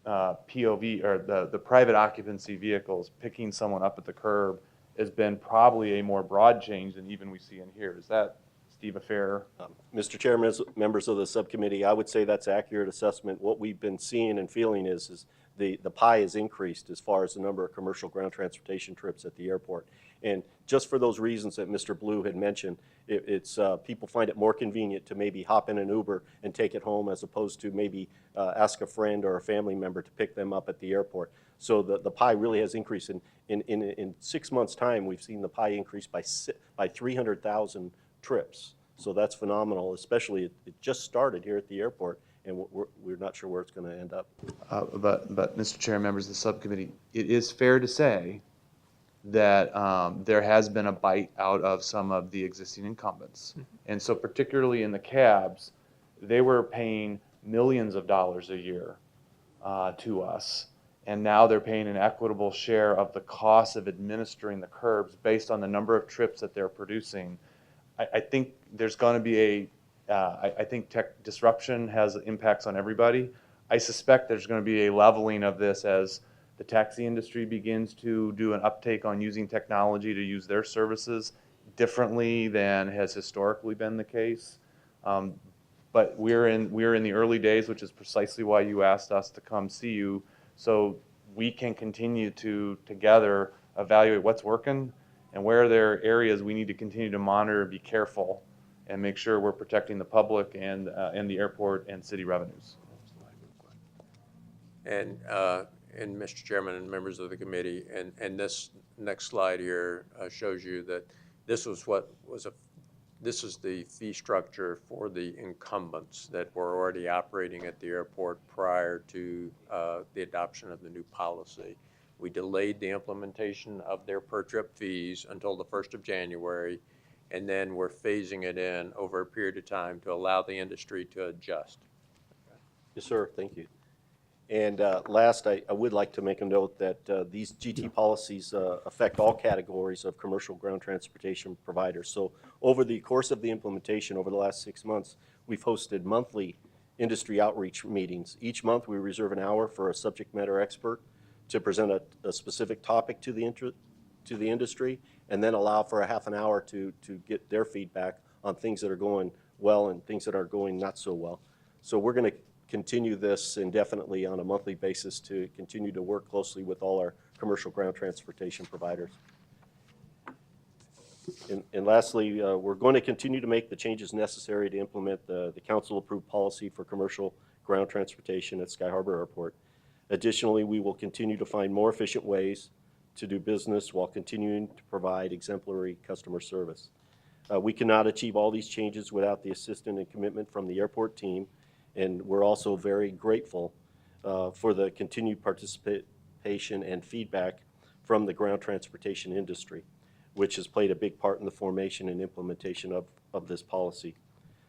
POV, or the private occupancy vehicles, picking someone up at the curb has been probably a more broad change than even we see in here. Is that, Steve, a fair? Mr. Chairman, members of the subcommittee, I would say that's accurate assessment. What we've been seeing and feeling is the pie has increased as far as the number of commercial ground transportation trips at the airport. And just for those reasons that Mr. Blue had mentioned, it's people find it more convenient to maybe hop in an Uber and take it home as opposed to maybe ask a friend or a family member to pick them up at the airport. So the pie really has increased. In 6 months' time, we've seen the pie increase by 300,000 trips. So that's phenomenal, especially it just started here at the airport, and we're not sure where it's going to end up. But Mr. Chair, members of the subcommittee, it is fair to say that there has been a bite out of some of the existing incumbents. And so particularly in the cabs, they were paying millions of dollars a year to us. And now they're paying an equitable share of the cost of administering the curbs based on the number of trips that they're producing. I think there's going to be I think tech disruption has impacts on everybody. I suspect there's going to be a leveling of this as the taxi industry begins to do an uptake on using technology to use their services differently than has historically been the case. But we're in the early days, which is precisely why you asked us to come see you, so we can continue to together evaluate what's working and where there are areas we need to continue to monitor, be careful, and make sure we're protecting the public and the airport and city revenues. And Mr. Chairman and members of the committee, and this next slide here shows you that this is the fee structure for the incumbents that were already operating at the airport prior to the adoption of the new policy. We delayed the implementation of their per trip fees until the 1st of January, and then we're phasing it in over a period of time to allow the industry to adjust. Yes, sir. Thank you. And last, I would like to make a note that these GT policies affect all categories of commercial ground transportation providers. So over the course of the implementation over the last 6 months, we've hosted monthly industry outreach meetings. Each month, we reserve an hour for a subject matter expert to present a specific topic to the industry, and then allow for a half an hour to get their feedback on things that are going well and things that are going not so well. So we're going to continue this indefinitely on a monthly basis to continue to work closely with all our commercial ground transportation providers. And lastly, we're going to continue to make the changes necessary to implement the council-approved policy for commercial ground transportation at Sky Harbor Airport. Additionally, we will continue to find more efficient ways to do business while continuing to provide exemplary customer service. We cannot achieve all these changes without the assistance and commitment from the airport team, and we're also very grateful for the continued participation and feedback from the ground transportation industry, which has played a big part in the formation and implementation of this policy.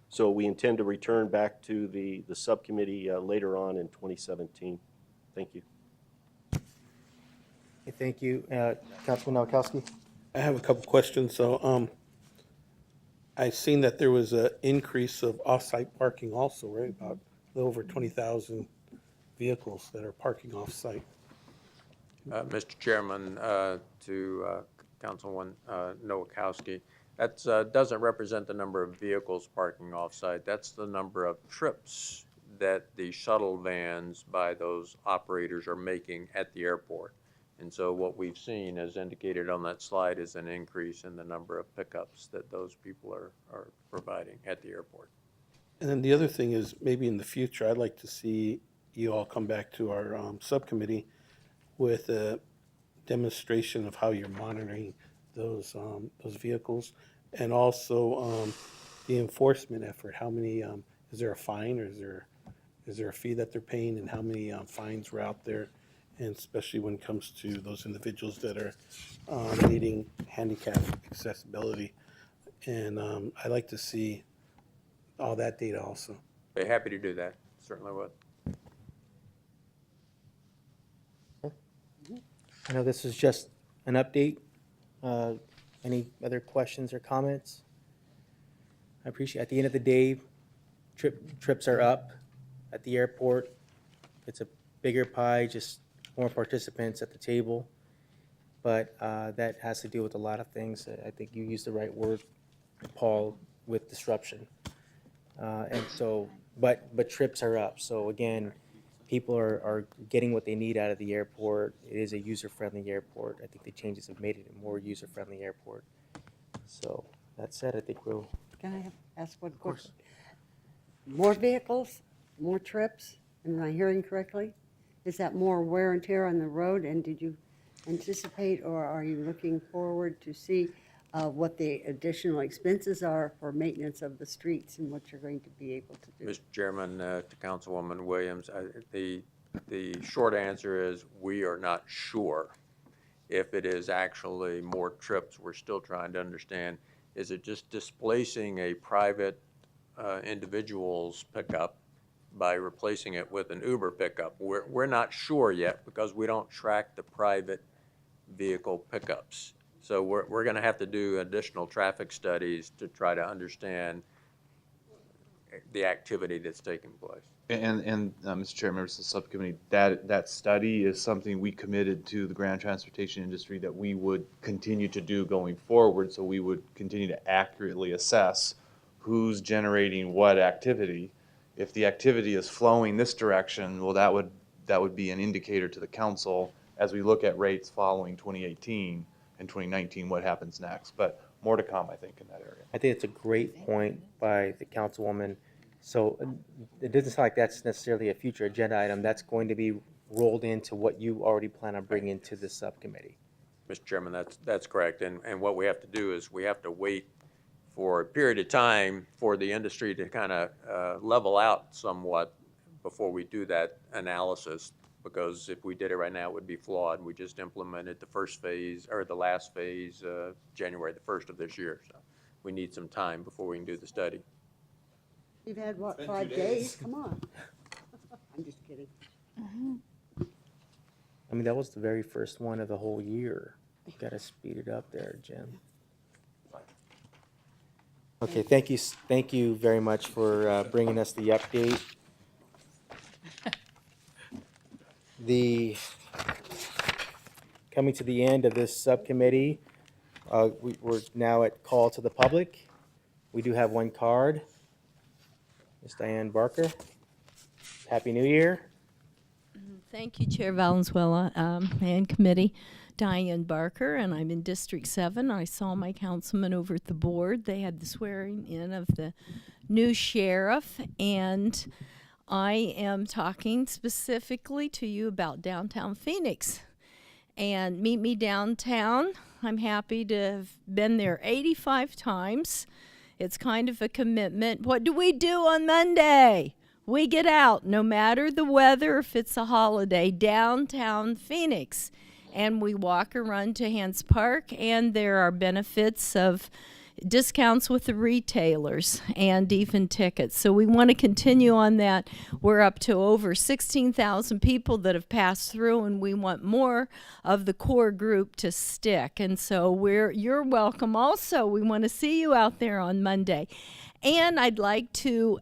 So we intend to return back to the subcommittee later on in 2017. Thank you. Okay, thank you. Councilman Nowakowski? I have a couple questions. So I've seen that there was an increase of off-site parking also, right? About a little over 20,000 vehicles that are parking off-site. Mr. Chairman, to Councilman Nowakowski, that doesn't represent the number of vehicles parking off-site. That's the number of trips that the shuttle vans by those operators are making at the airport. And so what we've seen, as indicated on that slide, is an increase in the number of pickups that those people are providing at the airport. And then the other thing is, maybe in the future, I'd like to see you all come back to our subcommittee with a demonstration of how you're monitoring those vehicles, and also the enforcement effort. How many, is there a fine, or is there a fee that they're paying, and how many fines were out there? And especially when it comes to those individuals that are needing handicap accessibility. And I'd like to see all that data also. Be happy to do that, certainly would. I know this is just an update. Any other questions or comments? I appreciate, at the end of the day, trips are up at the airport. It's a bigger pie, just more participants at the table. But that has to do with a lot of things. I think you used the right word, Paul, with disruption. And so, but trips are up. So again, people are getting what they need out of the airport. It is a user-friendly airport. I think the changes have made it a more user-friendly airport. So that said, I think we'll. Can I ask one question? More vehicles, more trips, am I hearing correctly? Is that more wear and tear on the road, and did you anticipate, or are you looking forward to see what the additional expenses are for maintenance of the streets and what you're going to be able to do? Mr. Chairman, to Councilwoman Williams, the short answer is we are not sure if it is actually more trips. We're still trying to understand, is it just displacing a private individual's pickup by replacing it with an Uber pickup? We're not sure yet because we don't track the private vehicle pickups. So we're going to have to do additional traffic studies to try to understand the activity that's taking place. And Mr. Chair, members of the subcommittee, that study is something we committed to the ground transportation industry that we would continue to do going forward. So we would continue to accurately assess who's generating what activity. If the activity is flowing this direction, well, that would be an indicator to the council as we look at rates following 2018 and 2019, what happens next. But more to come, I think, in that area. I think it's a great point by the councilwoman. So it doesn't sound like that's necessarily a future agenda item. That's going to be rolled into what you already plan on bringing to the subcommittee. Mr. Chairman, that's correct. And what we have to do is we have to wait for a period of time for the industry to kind of level out somewhat before we do that analysis. Because if we did it right now, it would be flawed. We just implemented the first phase, or the last phase, January the 1st of this year. So we need some time before we can do the study. You've had, what, 5 days? Come on. I'm just kidding. I mean, that was the very first one of the whole year. You got to speed it up there, Jim. Okay, thank you very much for bringing us the update. Coming to the end of this subcommittee, we're now at call to the public. We do have one card. Ms. Diane Barker. Happy New Year. Thank you, Chair Valenzuela and committee. Diane Barker, and I'm in District 7. I saw my councilman over at the board. They had the swearing in of the new sheriff, and I am talking specifically to you about downtown Phoenix. And meet me downtown. I'm happy to have been there 85 times. It's kind of a commitment. What do we do on Monday? We get out, no matter the weather, if it's a holiday, downtown Phoenix. And we walk or run to Hans Park, and there are benefits of discounts with the retailers and even tickets. So we want to continue on that. We're up to over 16,000 people that have passed through, and we want more of the core group to stick. And so you're welcome also. We want to see you out there on Monday. And I'd like to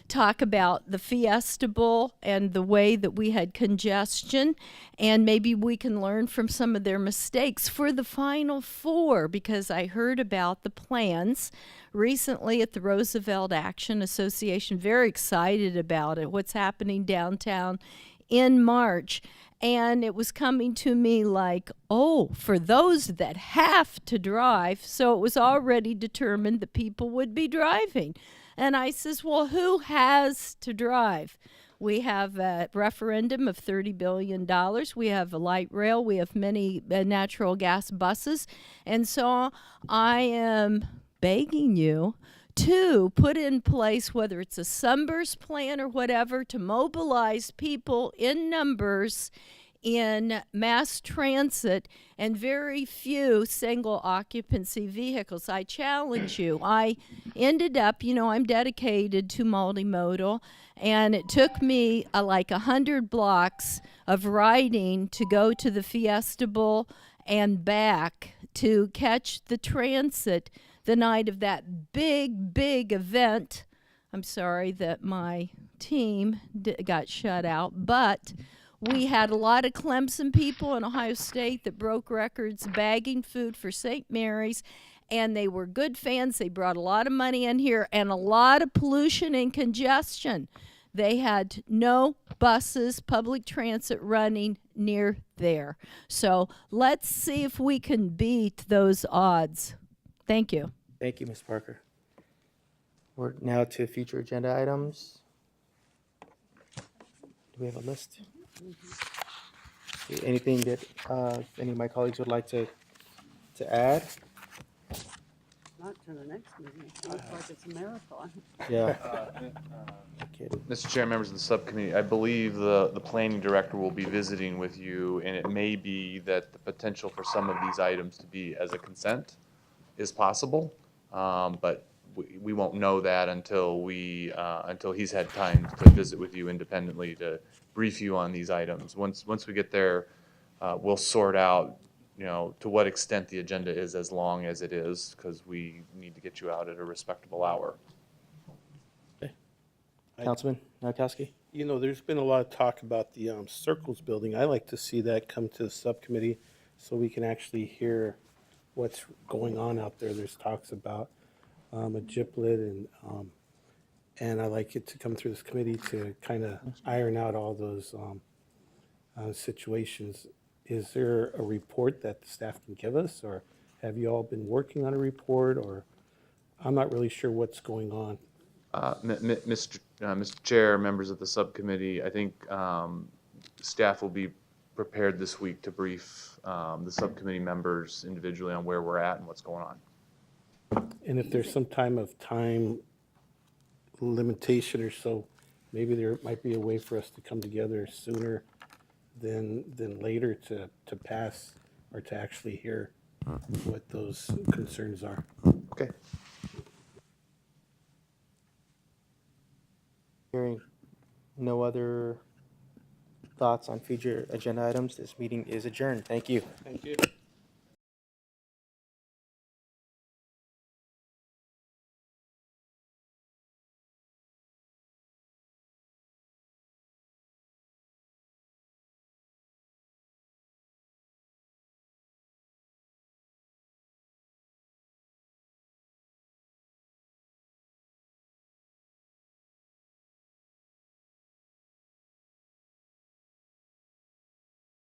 talk about the Fiesta Bowl and the way that we had congestion, and maybe we can learn from some of their mistakes for the Final Four, because I heard about the plans recently at the Roosevelt Action Association. Very excited about it, what's happening downtown in March. And it was coming to me like, oh, for those that have to drive. So it was already determined that people would be driving. And I says, well, who has to drive? We have a referendum of $30 billion. We have a light rail. We have many natural gas buses. And so I am begging you to put in place, whether it's a Sunburst plan or whatever, to mobilize people in numbers in mass transit and very few single occupancy vehicles. I challenge you. I ended up, I'm dedicated to multimodal, and it took me like 100 blocks of riding to go to the Fiesta Bowl and back to catch the transit the night of that big event. I'm sorry that my team got shut out, but we had a lot of Clemson people in Ohio State that broke records bagging food for St. Mary's, and they were good fans. They brought a lot of money in here and a lot of pollution and congestion. They had no buses, public transit running near there. So let's see if we can beat those odds. Thank you. Thank you, Ms. Parker. We're now to future agenda items. Do we have a list? Anything that any of my colleagues would like to add? Not to the next meeting. It looks like it's a marathon. Yeah. Mr. Chair, members of the subcommittee, I believe the planning director will be visiting with you, and it may be that the potential for some of these items to be as a consent is possible, but we won't know that until he's had time to visit with you independently to brief you on these items. Once we get there, we'll sort out, to what extent the agenda is as long as it is, because we need to get you out at a respectable hour. Councilman Nowakowski? There's been a lot of talk about the Circles building. I like to see that come to the subcommittee so we can actually hear what's going on out there. There's talks about a GIPLET, and I like it to come through this committee to kind of iron out all those situations. Is there a report that the staff can give us, or have you all been working on a report, or I'm not really sure what's going on? Mr. Chair, members of the subcommittee, I think staff will be prepared this week to brief the subcommittee members individually on where we're at and what's going on. And if there's some time limitation or so, maybe there might be a way for us to come together sooner than later to pass or to actually hear what those concerns are. Okay. Hearing no other thoughts on future agenda items, this meeting is adjourned. Thank you. Thank you.